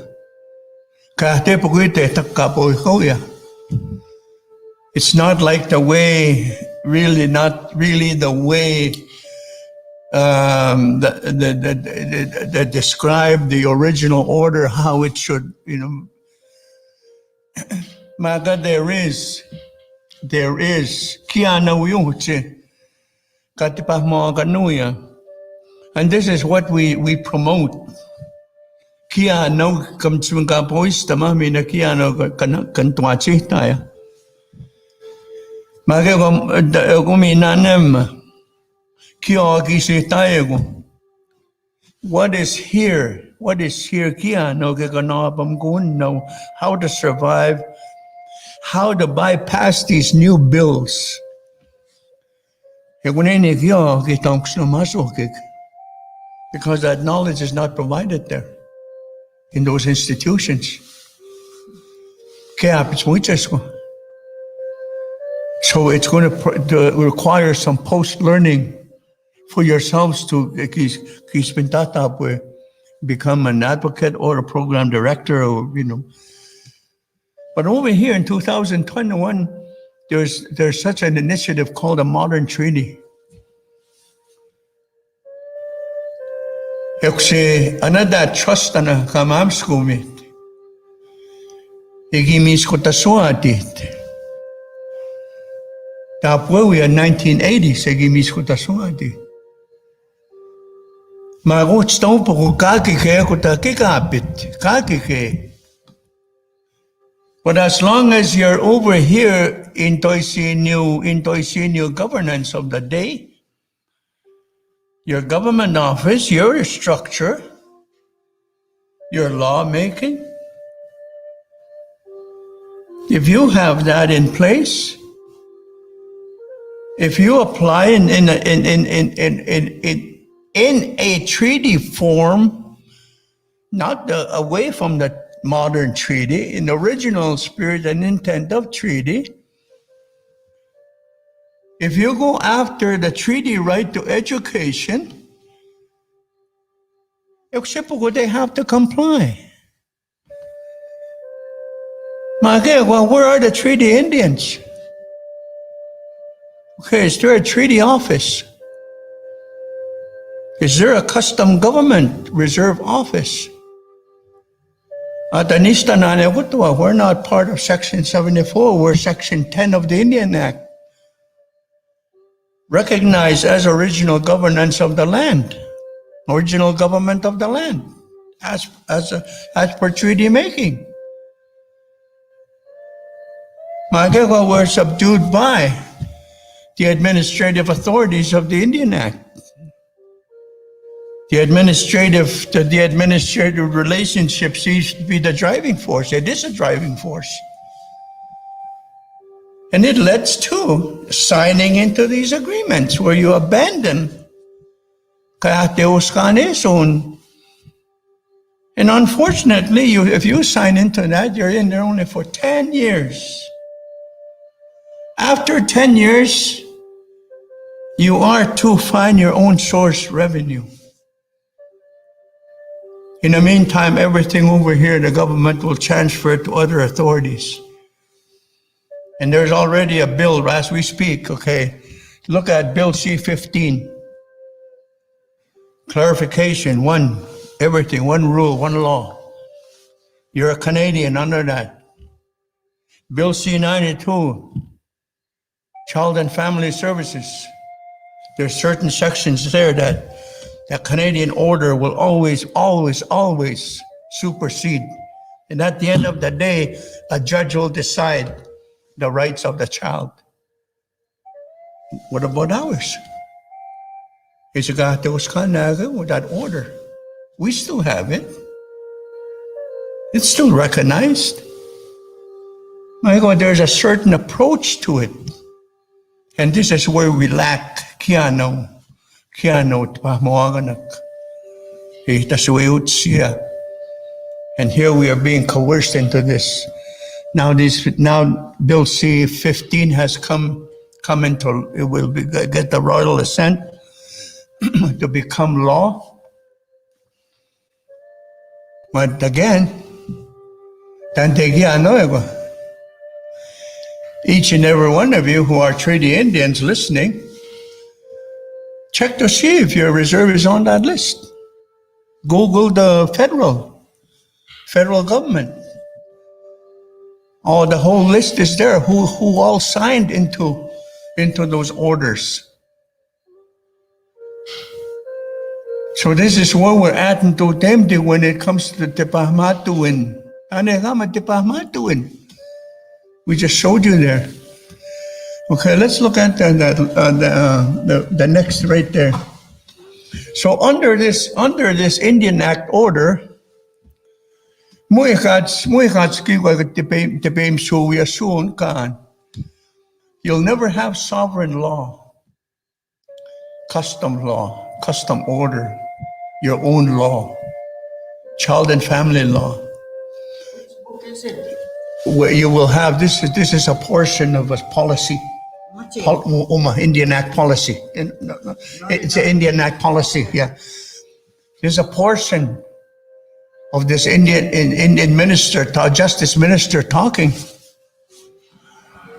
Kahte puguite kapoy koya. It's not like the way, not really the way that describe the original order, how it should, Maga, there is kiana uyuche katipah mo kanuya. And this is what we promote. Kiano kam chunga boys tama mina kiano kan tuachi taya. Maga guminanem kio kisi tayo. What is here? What is here? Kiano kaganapam gun how to survive, how to bypass these new bills. Because that knowledge is not provided there in those institutions. So it's going to require some post-learning for yourselves to become an advocate or a program director, or But over here in 2021, there's such an initiative called a modern treaty. Another trust na kamam skumit. Igimis ko taswatit. Tapos we are 1980 sa igimis ko taswatit. Magot stone po ko kakike ko ta kikapit kakike. But as long as you're over here in Toisinyo governance of the day, your government office, your structure, your lawmaking, if you have that in place, if you apply in a treaty form, not away from the modern treaty, in the original spirit and intent of treaty, if you go after the treaty right to education, they have to comply. Well, where are the treaty Indians? Okay, is there a treaty office? Is there a custom government reserve office? We're not part of Section 74, we're Section 10 of the Indian Act. Recognized as original governance of the land, original government of the land, as per treaty making. We're subdued by the administrative authorities of the Indian Act. The administrative relationship seems to be the driving force. It is a driving force. And it leads to signing into these agreements where you abandon and unfortunately, if you sign into that, you're in there only for 10 years. After 10 years, you are to find your own source revenue. In the meantime, everything over here, the government will transfer it to other authorities. And there's already a bill as we speak, okay? Look at Bill C-15. Clarification, everything, one rule, one law. You're a Canadian under that. Bill C-92, Child and Family Services. There's certain sections there that the Canadian order will always supersede. And at the end of the day, a judge will decide the rights of the child. What about ours? With that order. We still have it. It's still recognized. My God, there's a certain approach to it. And this is where we lack kiano tpahmoaganak. And here we are being coerced into this. Now Bill C-15 has come into, it will get the royal assent to become law. But again, each and every one of you who are treaty Indians listening, check to see if your reserve is on that list. Google the federal government. Oh, the whole list is there. Who all signed into those orders? So this is where we're at in Totemdi when it comes to Tipahmatuin. We just showed you there. Okay, let's look at the next right there. So under this Indian Act order, you'll never have sovereign law, custom order, your own law, child and family law. Where you will have this is a portion of a policy. Indian Act policy. It's an Indian Act policy, yeah. There's a portion of this Indian minister, justice minister talking.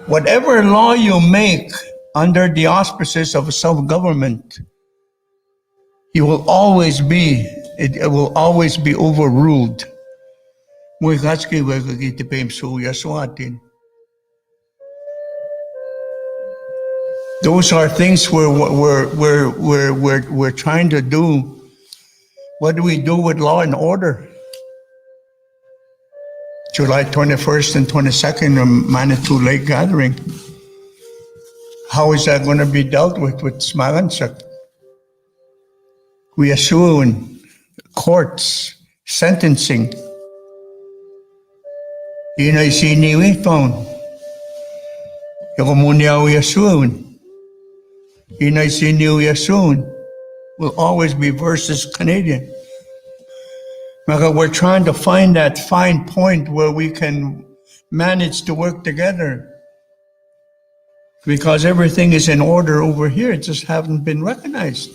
Whatever law you make under the auspices of a self-government, it will always be overruled. Those are things we're trying to do. What do we do with law and order? July 21st and 22nd, Manitou Lake Gathering. How is that going to be dealt with Smaransak? We assume courts, sentencing. Yun ay siniwiton. Yung munya we assume. Yun ay siniwiton will always be versus Canadian. We're trying to find that fine point where we can manage to work together. Because everything is in order over here, it just hasn't been recognized.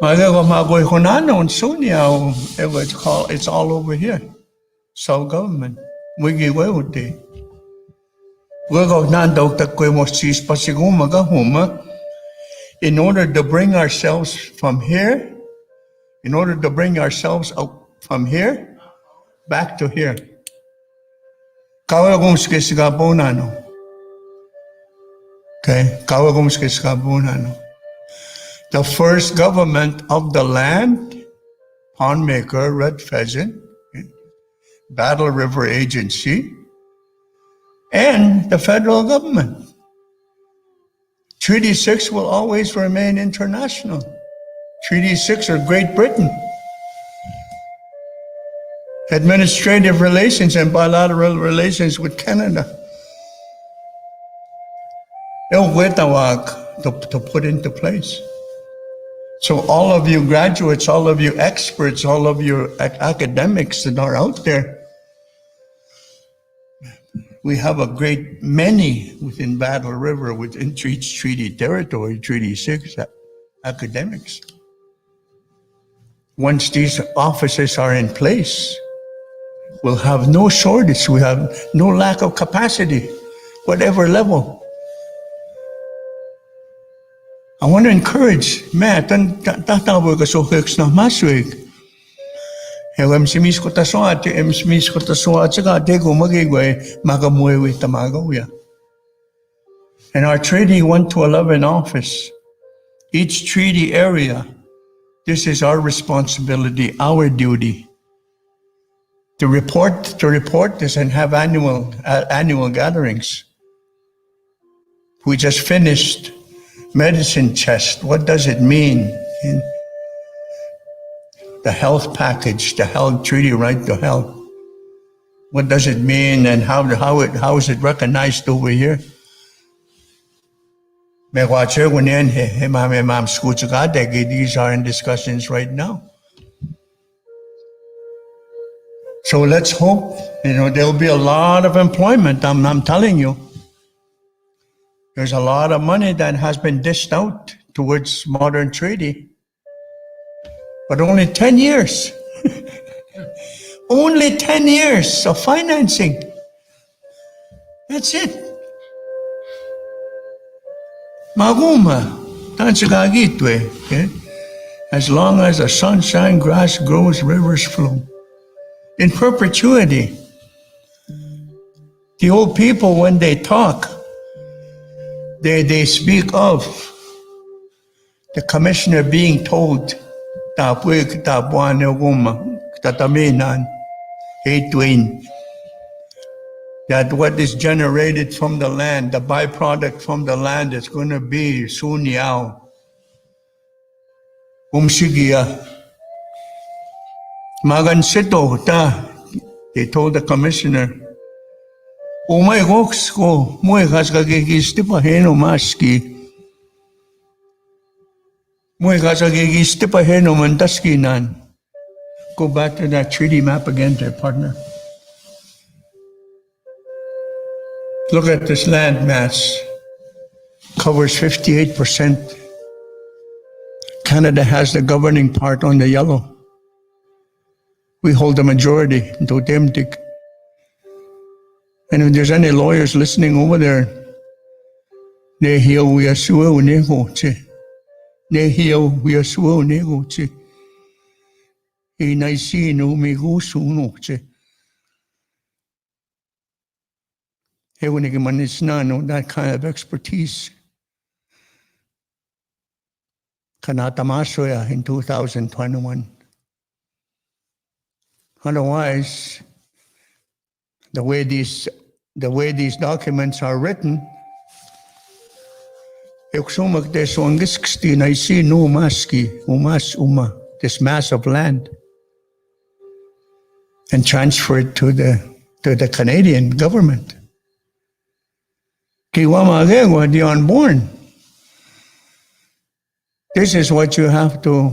It's all over here. Self-government. In order to bring ourselves from here, back to here. Okay, the first government of the land, Pondmaker, Red Pheasant, Battle River Agency, and the federal government. Treaty 6 will always remain international. Treaty 6 or Great Britain. Administrative relations and bilateral relations with Canada. To put into place. So all of you graduates, all of you experts, all of you academics that are out there, we have a great many within Battle River, within each treaty territory, Treaty 6 academics. Once these offices are in place, we'll have no shortage, we have no lack of capacity, whatever level. I want to encourage, Matt, tatawag ka so heks na maswig. Simis ko taswa, simis ko taswa, tsaka dego magigway, magamuewi tamagawya. And our Treaty 1 to 11 office, each treaty area, this is our responsibility, our duty. To report this and have annual gatherings. We just finished medicine chest. What does it mean? The health package, the health treaty, right to health. What does it mean, and how is it recognized over here? These are in discussions right now. So let's hope, there'll be a lot of employment. I'm telling you. There's a lot of money that has been dished out towards modern treaty. But only 10 years. Only 10 years of financing. That's it. Maguma. Okay? As long as the sun shines, grass grows, rivers flow. In perpetuity. The old people, when they talk, they speak of the commissioner being told that what is generated from the land, the byproduct from the land is going to be sunyao, umsigia. Magan sito ta, they told the commissioner, umay goks ko, muy kaskagigisti pa heno maski. Muy kaskagigisti pa heno mandaskinan. Go back to that treaty map again there, partner. Look at this land mass. Covers 58%. Canada has the governing part on the yellow. We hold the majority in Totemtik. And if there's any lawyers listening over there, Nehiyawetan Nehiyawetan. Nehiyawetan Nehiyawetan. Inaisi no migusunoche. No, that kind of expertise. Kanatamasoya in 2021. Otherwise, the way these documents are written, this mass of land, and transfer it to the Canadian government. The unborn. This is what you have to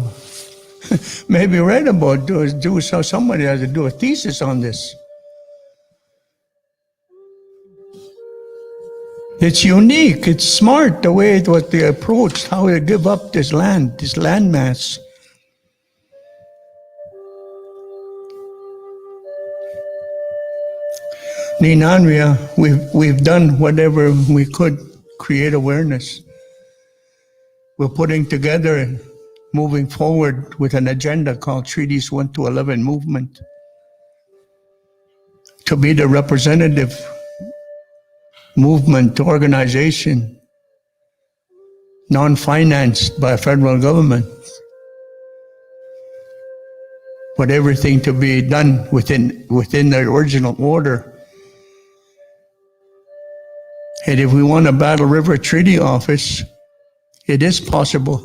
maybe write about. So somebody has to do a thesis on this. It's unique. It's smart the way what they approached, how they give up this land mass. Ninanria, we've done whatever we could, create awareness. We're putting together and moving forward with an agenda called Treaties 1 to 11 Movement to be the representative movement, organization, non-financed by a federal government, but everything to be done within the original order. And if we want a Battle River Treaty Office, it is possible.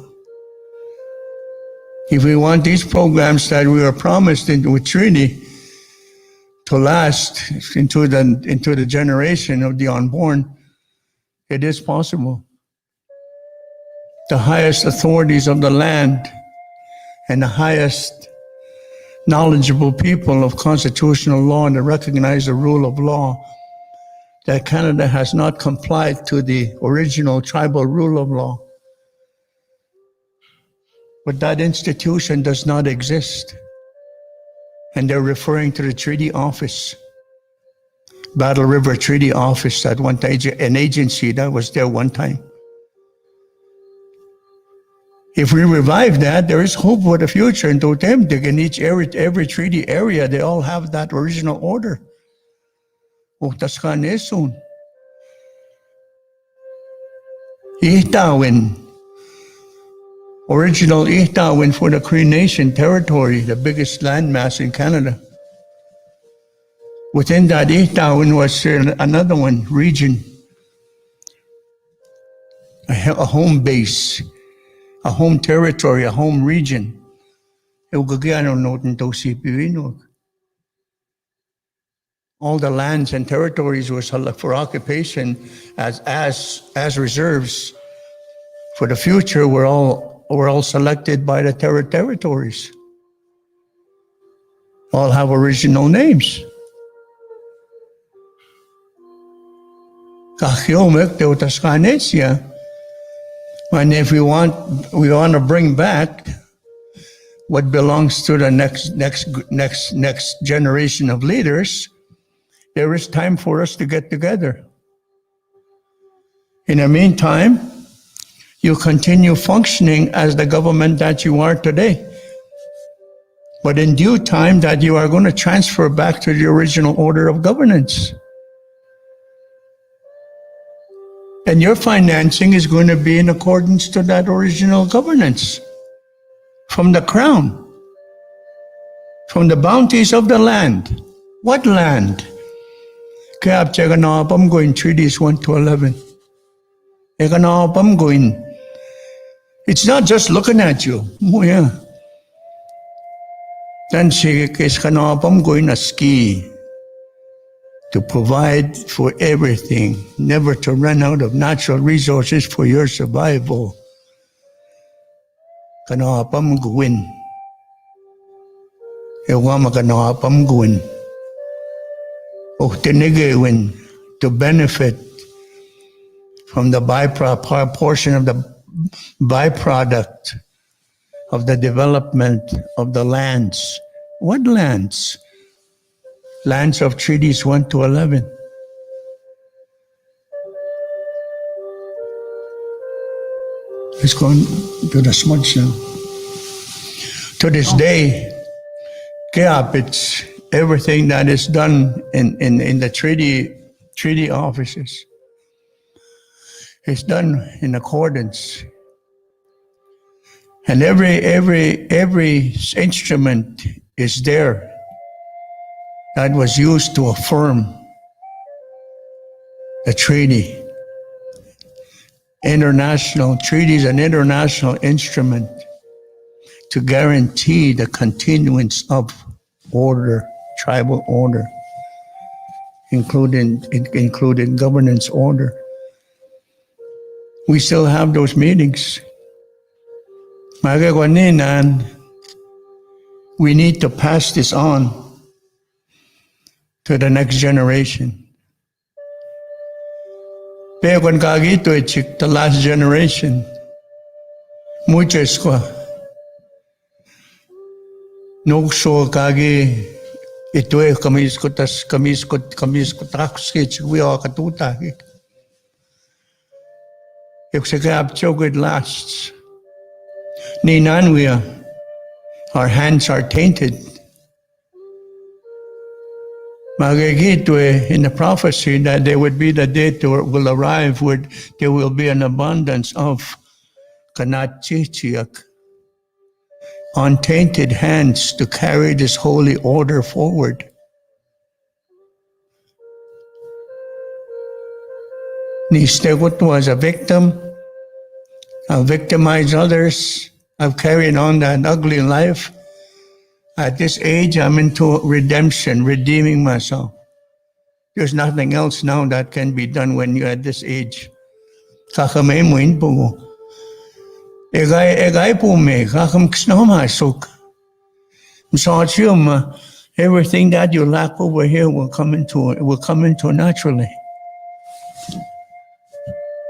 If we want these programs that we were promised with treaty to last into the generation of the unborn, it is possible. The highest authorities of the land and the highest knowledgeable people of constitutional law and to recognize the rule of law, that Canada has not complied to the original tribal rule of law. But that institution does not exist. And they're referring to the Treaty Office, Battle River Treaty Office, at one time, an agency that was there one time. If we revive that, there is hope for the future in Totemtik. In every treaty area, they all have that original order. Ihtawen, original Ihtawen for the Cree Nation territory, the biggest landmass in Canada. Within that Ihtawen was another one, region, a home base, a home territory, a home region. All the lands and territories were for occupation as reserves for the future were all selected by the territories. All have original names. And if we want to bring back what belongs to the next generation of leaders, there is time for us to get together. In the meantime, you continue functioning as the government that you are today. But in due time that you are going to transfer back to the original order of governance. And your financing is going to be in accordance to that original governance from the crown, from the bounties of the land. What land? Kaya check I'm going treaties 1 to 11. I'm going. It's not just looking at you. Oh yeah. Then she is I'm going to ski to provide for everything, never to run out of natural resources for your survival. Kanapam guwin. Ewa makanapam guwin. O tinigewin to benefit from the portion of the byproduct of the development of the lands. What lands? Lands of treaties 1 to 11. It's going to the smudge now. To this day, Kaya it's everything that is done in the treaty offices is done in accordance. And every instrument is there that was used to affirm the treaty. International treaties, an international instrument to guarantee the continuance of order, tribal order, including governance order. We still have those meetings. We need to pass this on to the next generation. Pero kung kagito the last generation, muchos ko, nukso kagi ito kamis ko takskits wiya katuta. If sa kap choked lasts, ni nanwiya, our hands are tainted. Magigito in the prophecy that there would be the day will arrive where there will be an abundance of kanachichiak, untainted hands to carry this holy order forward. Nistegut was a victim. I've victimized others. I've carried on that ugly life. At this age, I'm into redemption, redeeming myself. There's nothing else now that can be done when you're at this age. Kakamayin po. Egay po me, kakam kisnamasok. Everything that you lack over here will come into naturally.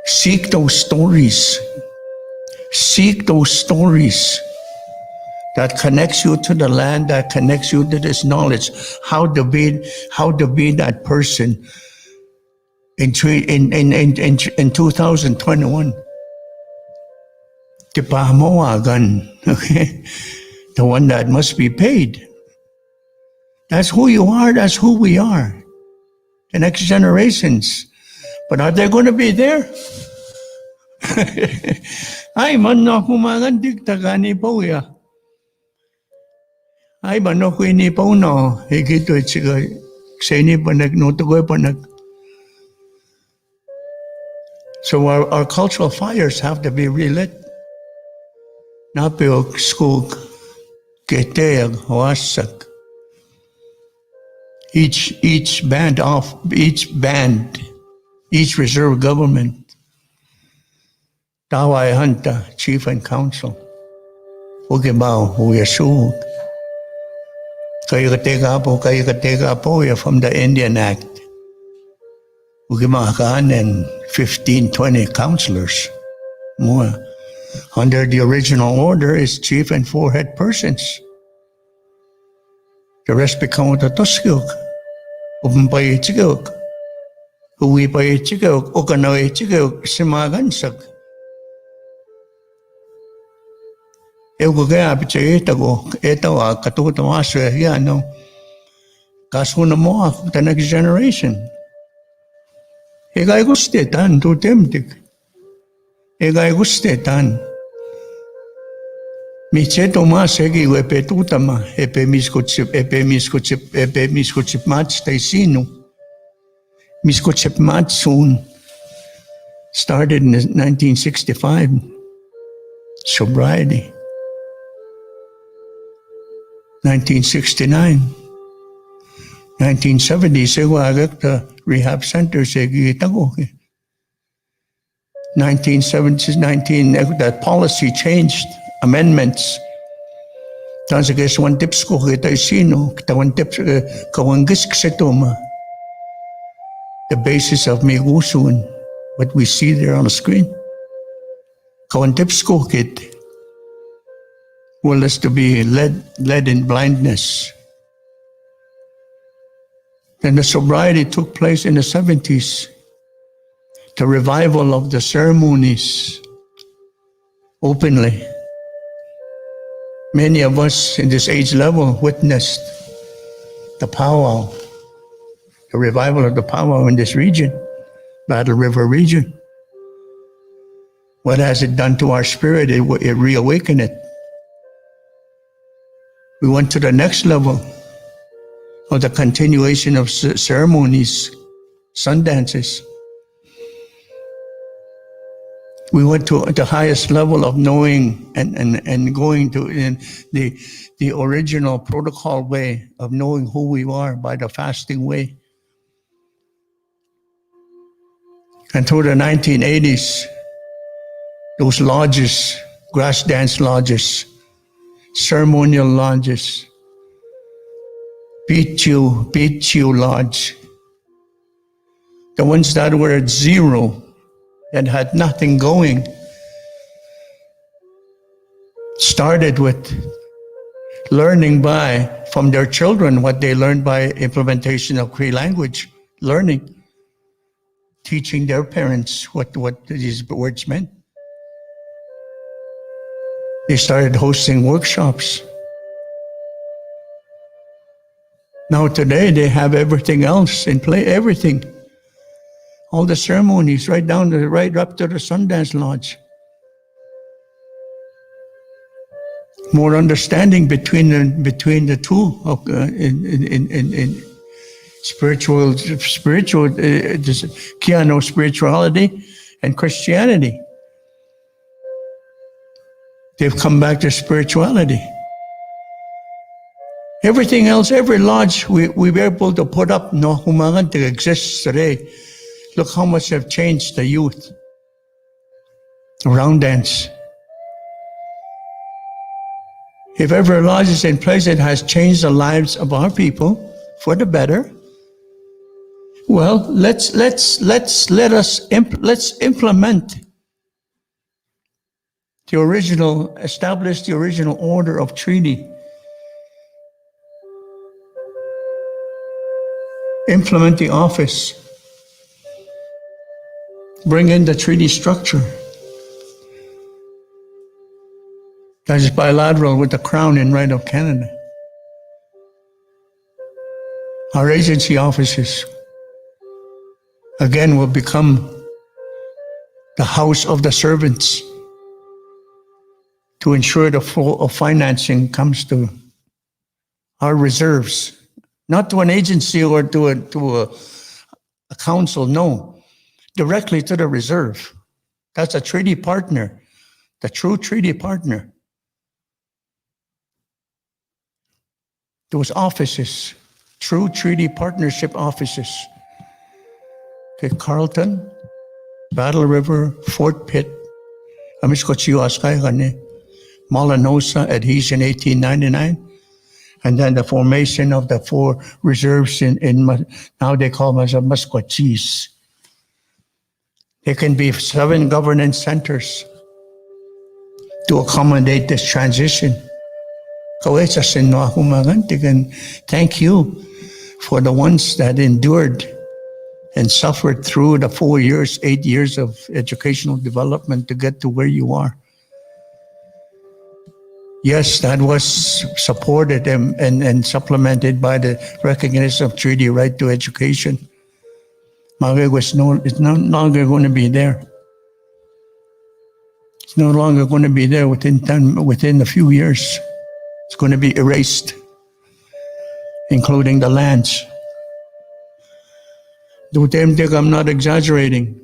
Seek those stories. Seek those stories that connects you to the land, that connects you to this knowledge, how to be that person in 2021. Tipahamoagan, okay? The one that must be paid. That's who you are, that's who we are. The next generations. But are they going to be there? Ay, man no kumagandig tagani po ya. Ay, man no kuini po no. Higito chiga kseni panag no tugoy panag. So our cultural fires have to be relit. Napio skug keteag wasak. Each reserve government. Tawai Hanta, Chief and Council. Ugibao, Uyasug. Kayo katega po from the Indian Act. Ugimakaan and 15, 20 councillors. More. Under the original order is chief and 4 head persons. The rest become Tootoosis. Umpay chigok. Uwi pay chigok. Ukanoy chigok. Simagansag. Ego kaya piche etawa katutamaswe yan, no? Kasuna mo the next generation. Egay gustetan tutemtik. Egay gustetan. Micheto mas egi wepe tutama epe miskochip mats taisino. Miskochip matsun started in 1965. Sobriety. 1969. 1970 sewa agak the rehab center segi tago. 1970, that policy changed, amendments. Tansa kes one tips ko kita isino, kita one tips kawangis ksetoma. The basis of migusun, what we see there on the screen. Kawan tips ko kit will us to be led in blindness. Then the sobriety took place in the 70s. The revival of the ceremonies openly. Many of us in this age level witnessed the powwow, the revival of the powwow in this region, Battle River region. What has it done to our spirit? It reawakened it. We went to the next level of the continuation of ceremonies, sun dances. We went to the highest level of knowing and going to the original protocol way of knowing who we are by the fasting way. And through the 1980s, those lodges, grass dance lodges, ceremonial lodges, Pichu Lodge, the ones that were at zero, and had nothing going, started with learning from their children what they learned by implementation of Cree language, learning, teaching their parents what these words meant. They started hosting workshops. Now today they have everything else in play, everything. All the ceremonies right up to the Sundance Lodge. More understanding between the two in spiritual Kiano spirituality and Christianity. They've come back to spirituality. Everything else, every lodge we were able to put up, no humangan that exists today. Look how much have changed the youth. Round dance. If ever lodge is in place, it has changed the lives of our people for the better. Well, let's implement establish the original order of treaty. Implement the office. Bring in the treaty structure. That is bilateral with the Crown and right of Canada. Our agency offices, again, will become the house of the servants to ensure the flow of financing comes to our reserves, not to an agency or to a council, no, directly to the reserve. That's a treaty partner, the true treaty partner. Those offices, true treaty partnership offices. Okay, Carlton, Battle River, Fort Pitt, Malanosa, adhesion 1899, and then the formation of the 4 reserves in now they call them as a Musquatchees. There can be 7 governance centers to accommodate this transition. And thank you for the ones that endured and suffered through the 4 years, 8 years of educational development to get to where you are. Yes, that was supported and supplemented by the recognition of treaty right to education. It's no longer going to be there. It's no longer going to be there within a few years. It's going to be erased, including the lands. I'm not exaggerating.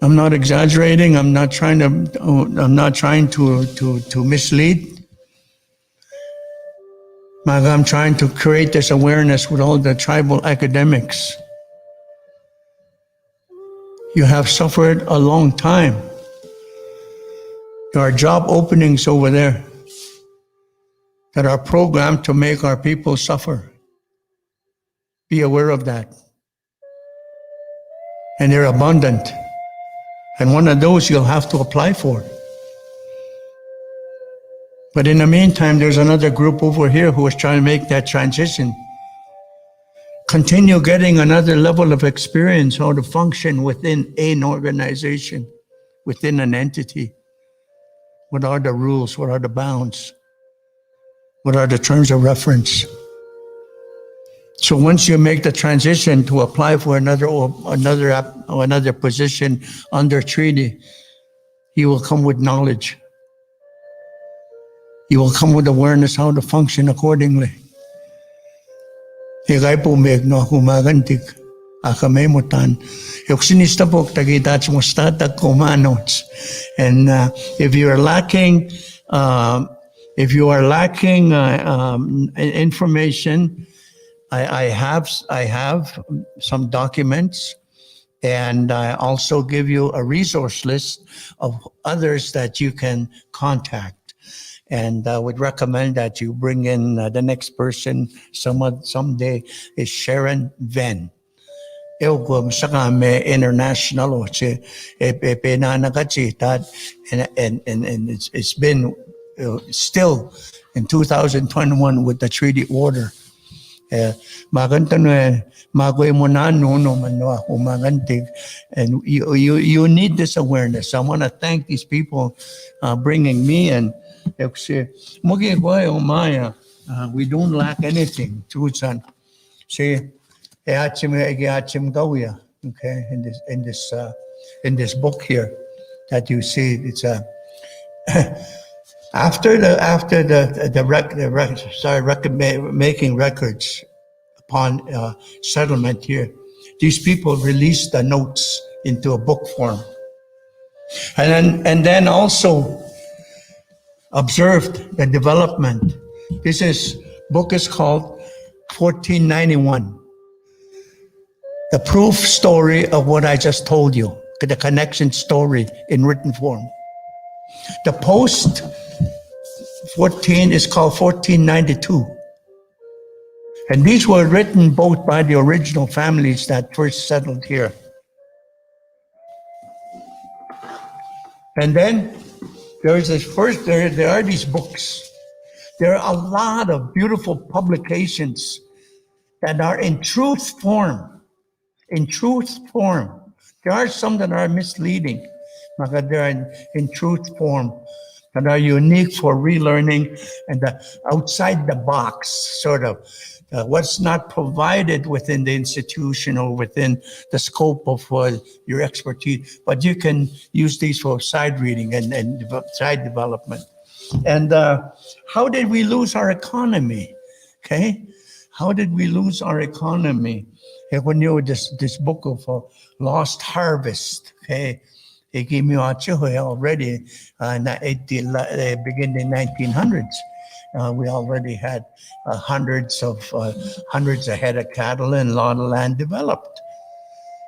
I'm not exaggerating. I'm not trying to mislead. I'm trying to create this awareness with all the tribal academics. You have suffered a long time. There are job openings over there that are programmed to make our people suffer. Be aware of that. And they're abundant. And one of those you'll have to apply for. But in the meantime, there's another group over here who is trying to make that transition. Continue getting another level of experience, how to function within an organization, within an entity. What are the rules? What are the bounds? What are the terms of reference? So once you make the transition to apply for another position under treaty, you will come with knowledge. You will come with awareness how to function accordingly. Higay po megno humagantig akamemutan. Yoksinista po tagitats mo statag kumanots. And if you are lacking information, I have some documents, and I also give you a resource list of others that you can contact. And I would recommend that you bring in the next person someday is Sharon Venn. And it's been still in 2021 with the treaty order. And you need this awareness. I want to thank these people bringing me in. We don't lack anything. Okay, in this book here that you see, it's making records upon settlement here. These people released the notes into a book form, and then also observed the development. This book is called 1491. The proof story of what I just told you, the connection story in written form. The post 14 is called 1492. And these were written both by the original families that first settled here. And then there are these books. There are a lot of beautiful publications that are in truth form. In truth form. There are some that are misleading, but they're in truth form, that are unique for relearning and outside the box, sort of. What's not provided within the institution or within the scope of your expertise, but you can use these for side reading and side development. And how did we lose our economy? Okay, how did we lose our economy? When you this book of Lost Harvest, okay, it gave me already beginning 1900s. We already had hundreds of head of cattle and a lot of land developed.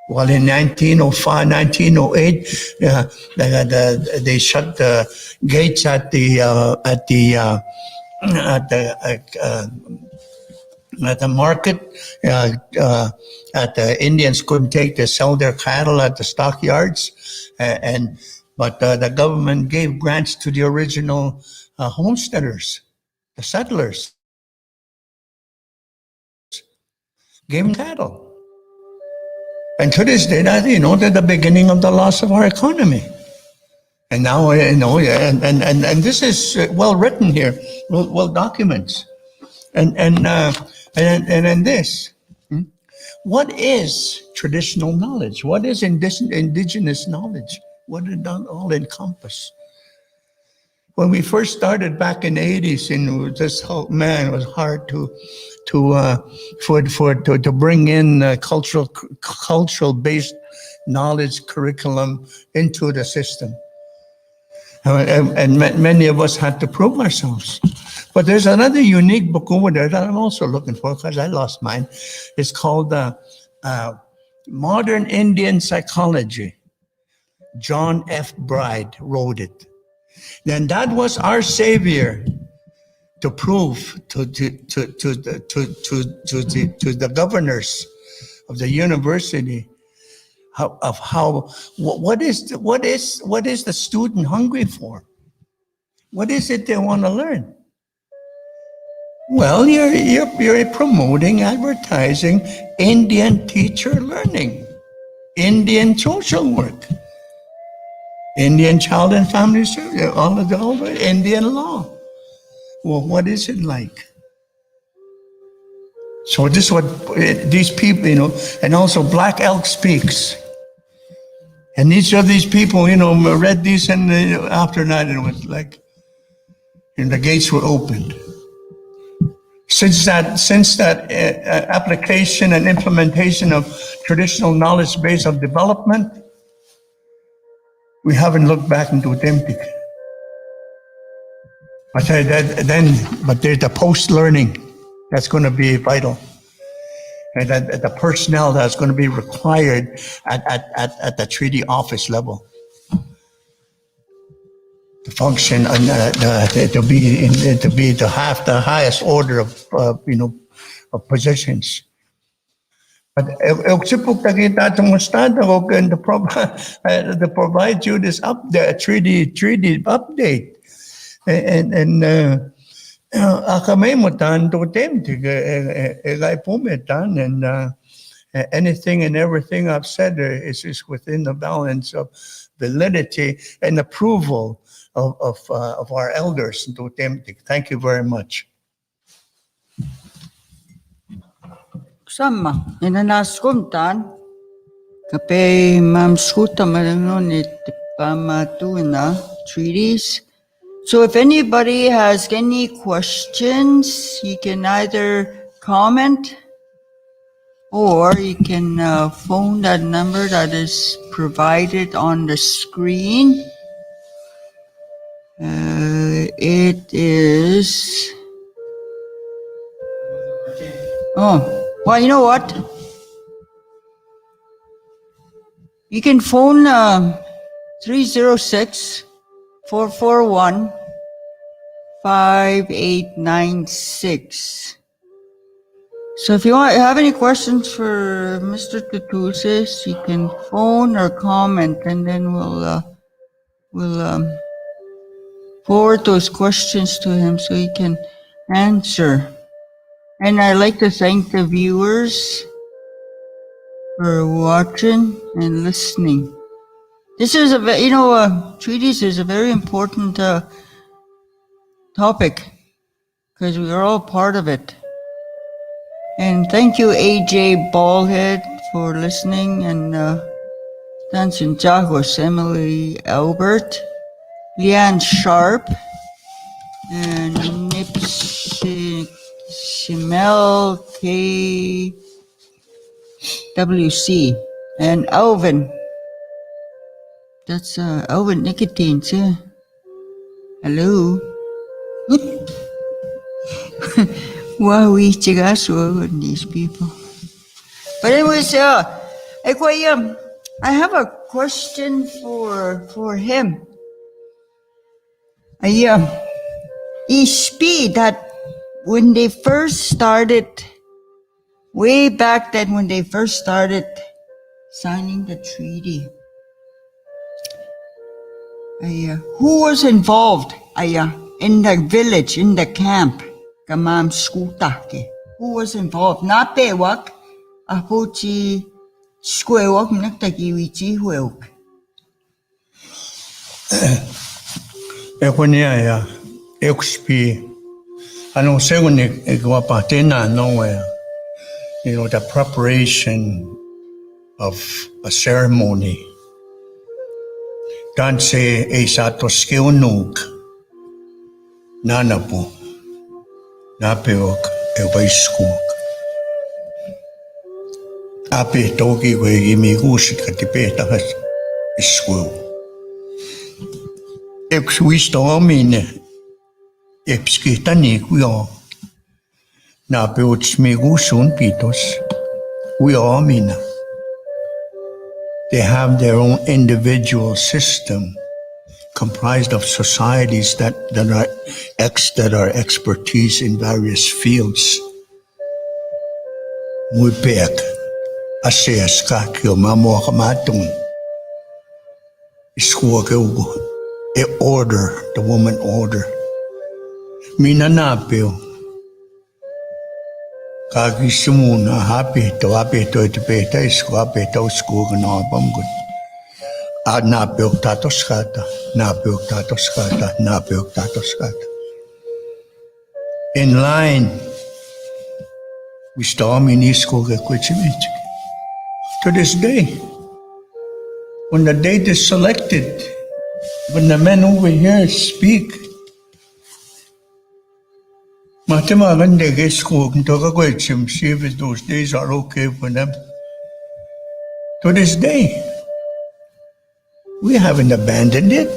Well, in 1905, 1908, they shut the gates at the market. The Indians couldn't sell their cattle at the stockyards, but the government gave grants to the original homesteaders. The settlers gave them cattle. And to this day, they're the beginning of the loss of our economy. And now, and this is well written here, well documents. And this, What is traditional knowledge? What is indigenous knowledge? What did that all encompass? When we first started back in the 80s, and this whole man, it was hard to bring in cultural based knowledge curriculum into the system. And many of us had to prove ourselves. But there's another unique book over there that I'm also looking for because I lost mine. It's called Modern Indian Psychology. John F. Bride wrote it. Then that was our savior to prove to the governors of the university what is the student hungry for? What is it they want to learn? Well, you're promoting, advertising Indian teacher learning, Indian social work, Indian child and family service, all the Indian law. Well, what is it like? So this is what these people, and also Black Elk Speaks. And each of these people, read these, and after that, it was like, and the gates were opened. Since that application and implementation of traditional knowledge base of development, we haven't looked back into it empty. But there's the post-learning that's going to be vital. And the personnel that's going to be required at the treaty office level to function and to have the highest order of positions. But to provide you this treaty update and akamemutan totem egay pumetan, and anything and everything I've said is within the balance of validity and approval of our elders totem. Thank you very much. Sama, inanaskumtan, kape mamskuta marangon pamatuina treaties. So if anybody has any questions, you can either comment or you can phone that number that is provided on the screen. It is... well, you know what? You can phone 306-441-5896. So if you have any questions for Mr. Tootoosis, you can phone or comment, and then we'll forward those questions to him so he can answer. And I'd like to thank the viewers for watching and listening. This is treaties is a very important topic because we are all part of it. And thank you, AJ Ballhead, for listening, and Tansin Jagos, Emily Albert, Leanne Sharp, and Nipsey Shimel KWC, and Alvin. That's Alvin Nicotine, too. Hello. Wow, we chigaso on these people. But anyways, I have a question for him. Speed that when they first started, way back then when they first started signing the treaty, who was involved in the village, in the camp? Kamam skutake. Who was involved? Not pewak, apochi squewak naktakiwichi huelk. Ekonia XP. Ano según iguapa tena no the preparation of a ceremony. Danse e sato skilnug nanapo napeok e waiskuk. Ape toki we imi gusit katipeta has isku. Epswistomine epskitani kuyo napeots migusun pitos kuyo. They have their own individual system comprised of societies that are expertise in various fields. Muy pek aseas kakyo mamo kamatong iskuwa keugo e order the woman order minanapeo kagisimuna happy to itipeta isku happy to isku ganabamgun. Napeok tatos kata. In line, we storm in Isko Gakwitchimich. To this day, when the date is selected, when the men over here speak, Matemagande Isko Ntogagwitchim, see if those days are okay for them. To this day, we haven't abandoned it.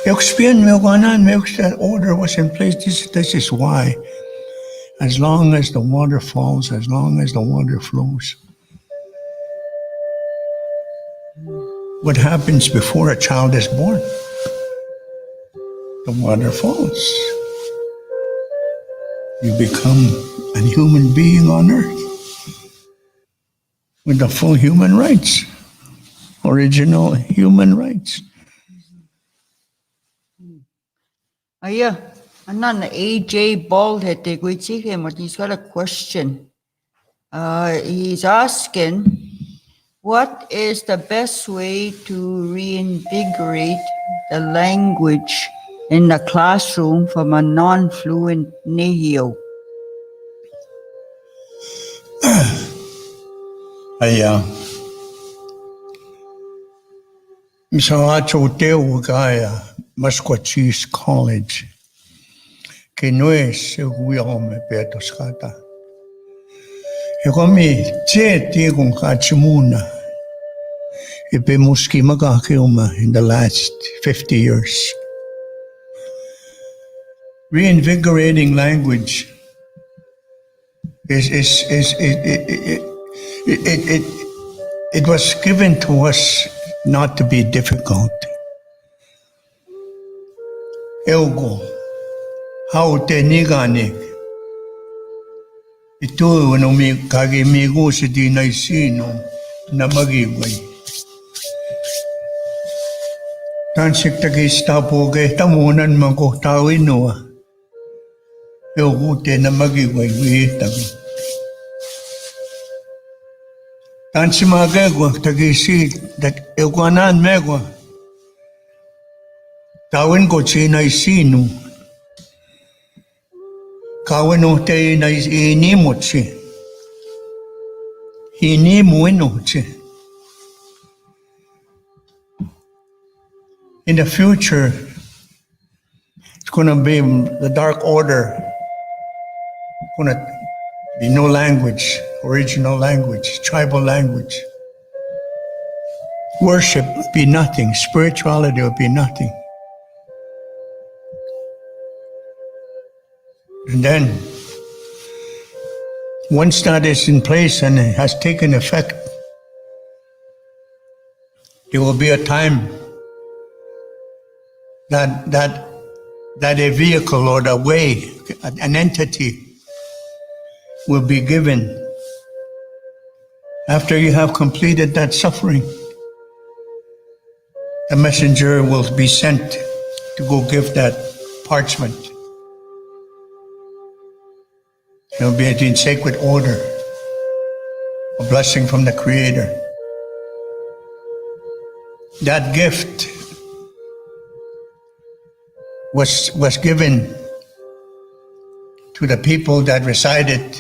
That order was in place. This is why. As long as the water falls, as long as the water flows. What happens before a child is born? The water falls. You become a human being on earth with the full human rights. Original human rights. Aya, anan AJ Baldhead but he's got a question. He's asking, what is the best way to reinvigorate the language in the classroom from a non-fluent Nehio? Misawacho teo gaya Masquachis College. Que no es huiome petos kata. Egomi che tigun kachimuna. Ipe muski magakiuma in the last 50 years. Reinvigorating language it was given to us not to be difficult. Elgo, how te nigani. Ito no mi kage migo si di naisino na magigway. Tansik tagista po ge tamunan man ko tawin no. Elgo te na magigway tabi. Tansi magagwa tagisi that elguanan megwa. Tawin ko si naisino. Kawin o te nainimot si. Hinimuino si. In the future, it's going to be the dark order. It's going to be no language, original language, tribal language. Worship would be nothing. Spirituality would be nothing. And then, once that is in place and it has taken effect, there will be a time that a vehicle or the way, an entity will be given after you have completed that suffering. The messenger will be sent to go give that parchment. It will be in sacred order, a blessing from the Creator. That gift was given to the people that resided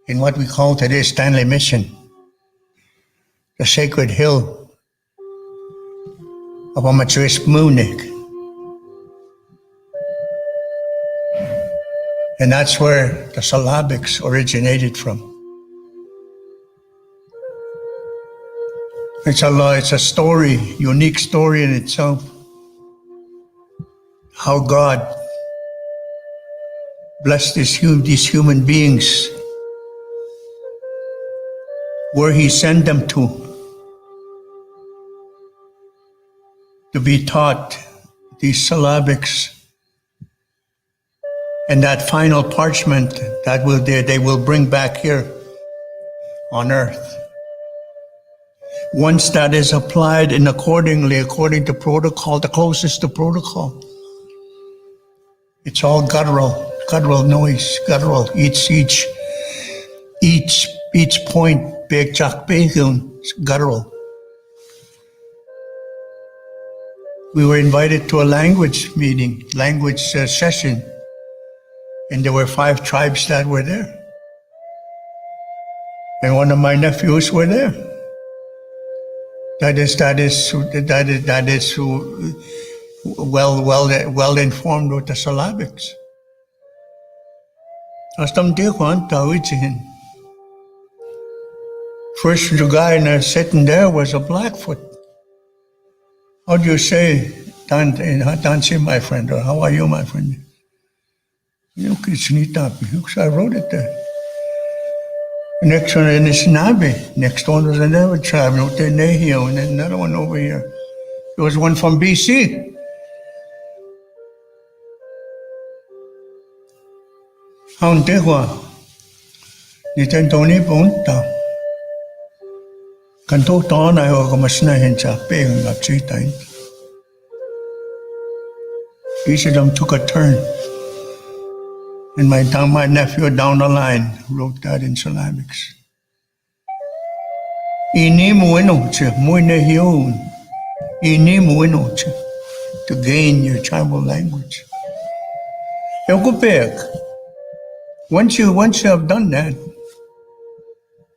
in what we call today Stanley Mission, the sacred hill of Amachuispmunik. And that's where the syllabics originated from. It's a story, unique story in itself. How God blessed these human beings, where He sent them to be taught these syllabics, and that final parchment that they will bring back here on earth. Once that is applied and according to protocol, the closest to protocol, it's all guttural noise, guttural. Each point, big chak guttural. We were invited to a language session, and there were 5 tribes that were there, and one of my nephews were there. That is well informed with the syllabics. First guy sitting there was a Blackfoot. How do you say, Tansi, my friend, or how are you, my friend? So I wrote it there. Next one in Sinabi. Next one was another tribe, Nehiyawetan, and then another one over here. There was one from BC. Hauntewa. Nitentoni punta. Kanto taon ay okamasnahin sa peng at sitain. Each of them took a turn. And my nephew down the line wrote that in syllabics. To gain your tribal language. Once you have done that,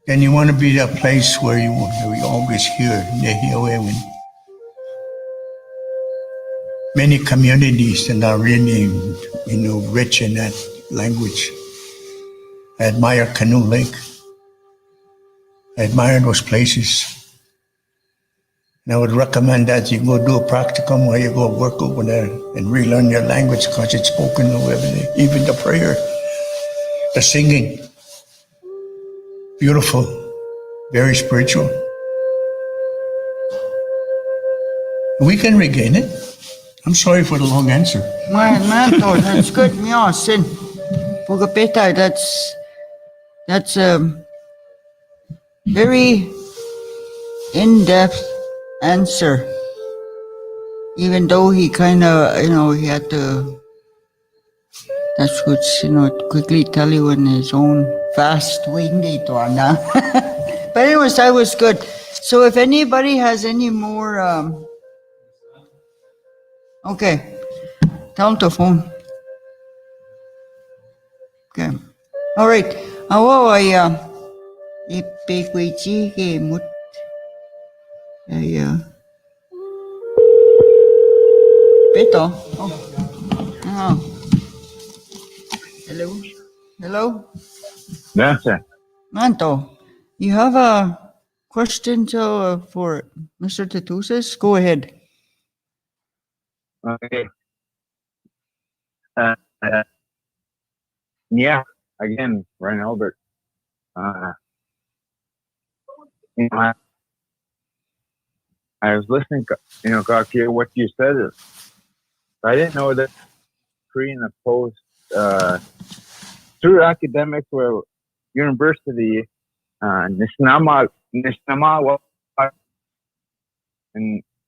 then you want to be a place where you always hear Nehiyawetan. Many communities that are really, rich in that language. I admire Canoe Lake. I admire those places. And I would recommend that you go do a practicum or you go work over there and relearn your language because it's spoken every day. Even the prayer, the singing. Beautiful, very spiritual. We can regain it. I'm sorry for the long answer. Man, that's good. Yeah, sin. Pugapeta, that's a very in-depth answer. Even though he kind of, he had to, that's what, quickly tell you in his own fast way. But anyways, that was good. So if anybody has any more, okay, tell him to phone. Okay. All right. Awa ipekwechi ke mut. Peto. Oh. Hello. Hello. Yes, sir. Manto, you have a question for Mr. Tootoosis? Go ahead. Okay. Yeah, again, Ryan Albert. I was listening, Gaki, what you said. I didn't know that pre and post through academics were university, Nishnama, and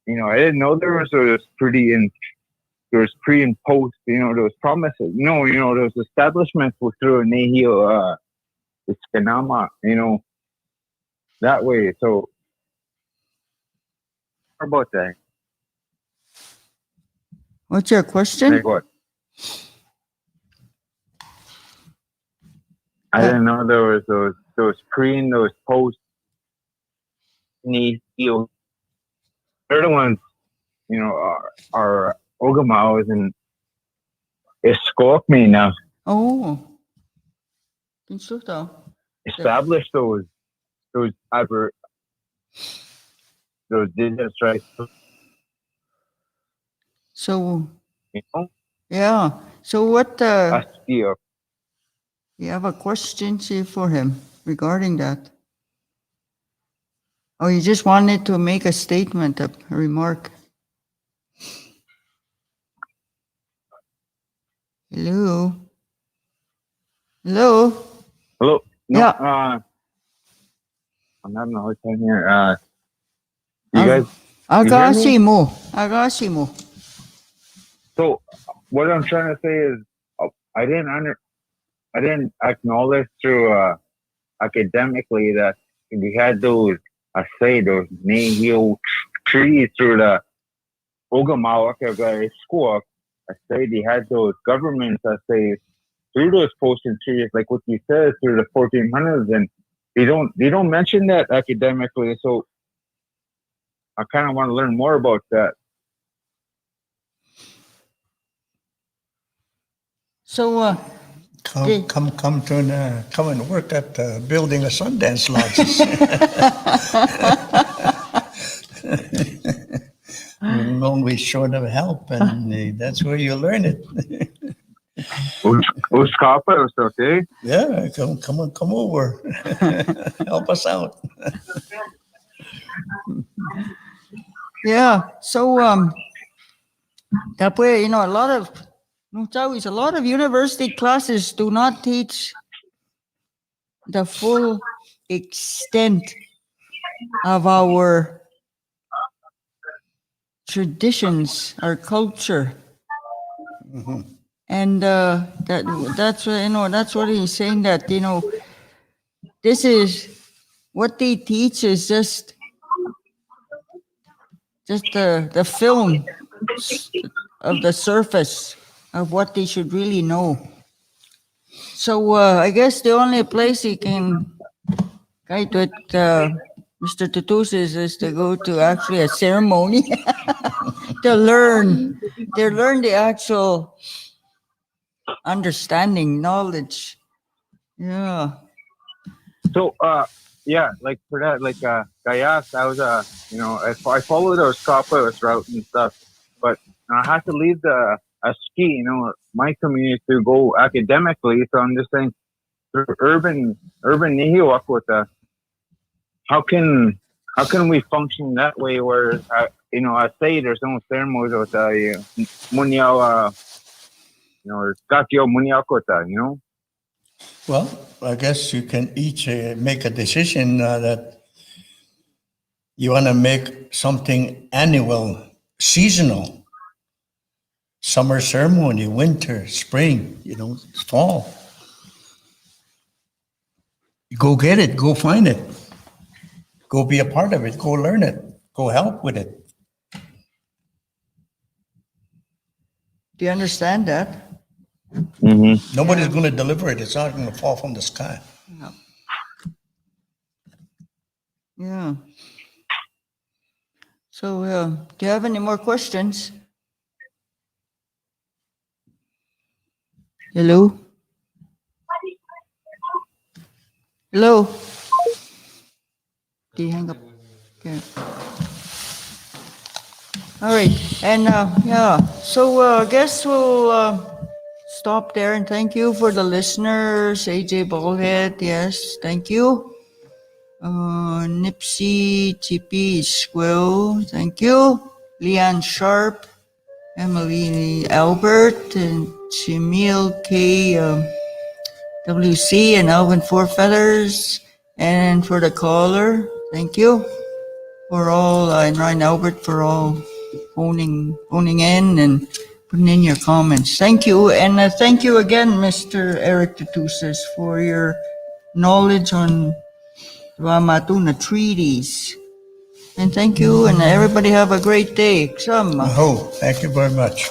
I didn't know there was pre and post. There was promises. There was establishments through Nehio, Iskanama, that way. So how about that? What's your question? Like what? I didn't know there was those pre and those post Nehiyawatan. They're the ones, are Ogamawas and Iskokme now Oh, kinsa daw? established those indigenous rights. So, You know, yeah. So what, Askiok. you have a question for him regarding that? Oh, you just wanted to make a statement, a remark. Hello? Hello? Hello. No, Yeah. I'm having a hard time here. You guys, Agasi mo. so what I'm trying to say is, I didn't acknowledge through academically that we had those those Nehiyawatan treaties through the Ogamawa school. I say they had those governments. I say through those posting treaties, like what you said, through the 1400s, and they don't mention that academically. So I kind of want to learn more about that. So, Come and work at building a Sundance lodges. We're always short of help, and that's where you learn it. Uskapa, is okay. Yeah, come over, help us out. yeah. So, that way, a lot of university classes do not teach the full extent of our traditions, our culture. Mm-hmm. And that's what he's saying, that this is what they teach is just the film of the surface of what they should really know. So I guess the only place he can guide with Mr. Tootoosis is to go to actually a ceremony to learn the actual understanding, knowledge. Yeah. So, yeah, like for that, like Gayas, I was I followed those Uskapa route and stuff, but I had to leave the ski, my community to go academically. So I'm just saying, through urban Nehiyawatan, how can we function that way? Where I say there's no ceremonies with Munyaw, or Kakyo Munyakota, Well, I guess you can each make a decision that you want to make something annual, seasonal, summer ceremony, winter, spring, fall. Go get it, go find it, go be a part of it, go learn it, go help with it. Do you understand that? Mm-hmm. Nobody's going to deliver it. It's not going to fall from the sky. Yeah. So, do you have any more questions? Hello? Hello? Did you hang up? Okay. All right. And yeah, so I guess we'll stop there, and thank you for the listeners. AJ Ballhead, yes, thank you. Nipsey, TP, Squill, thank you. Leanne Sharp, Emily Albert, and Jamil K. WC, and Alvin Four Feathers. And for the caller, thank you for all, and Ryan Albert for all phoning in and putting in your comments. Thank you. And thank you again, Mr. Eric Tootoosis, for your knowledge on Ramatuna treaties. And thank you, and everybody have a great day. Oh, thank you very much.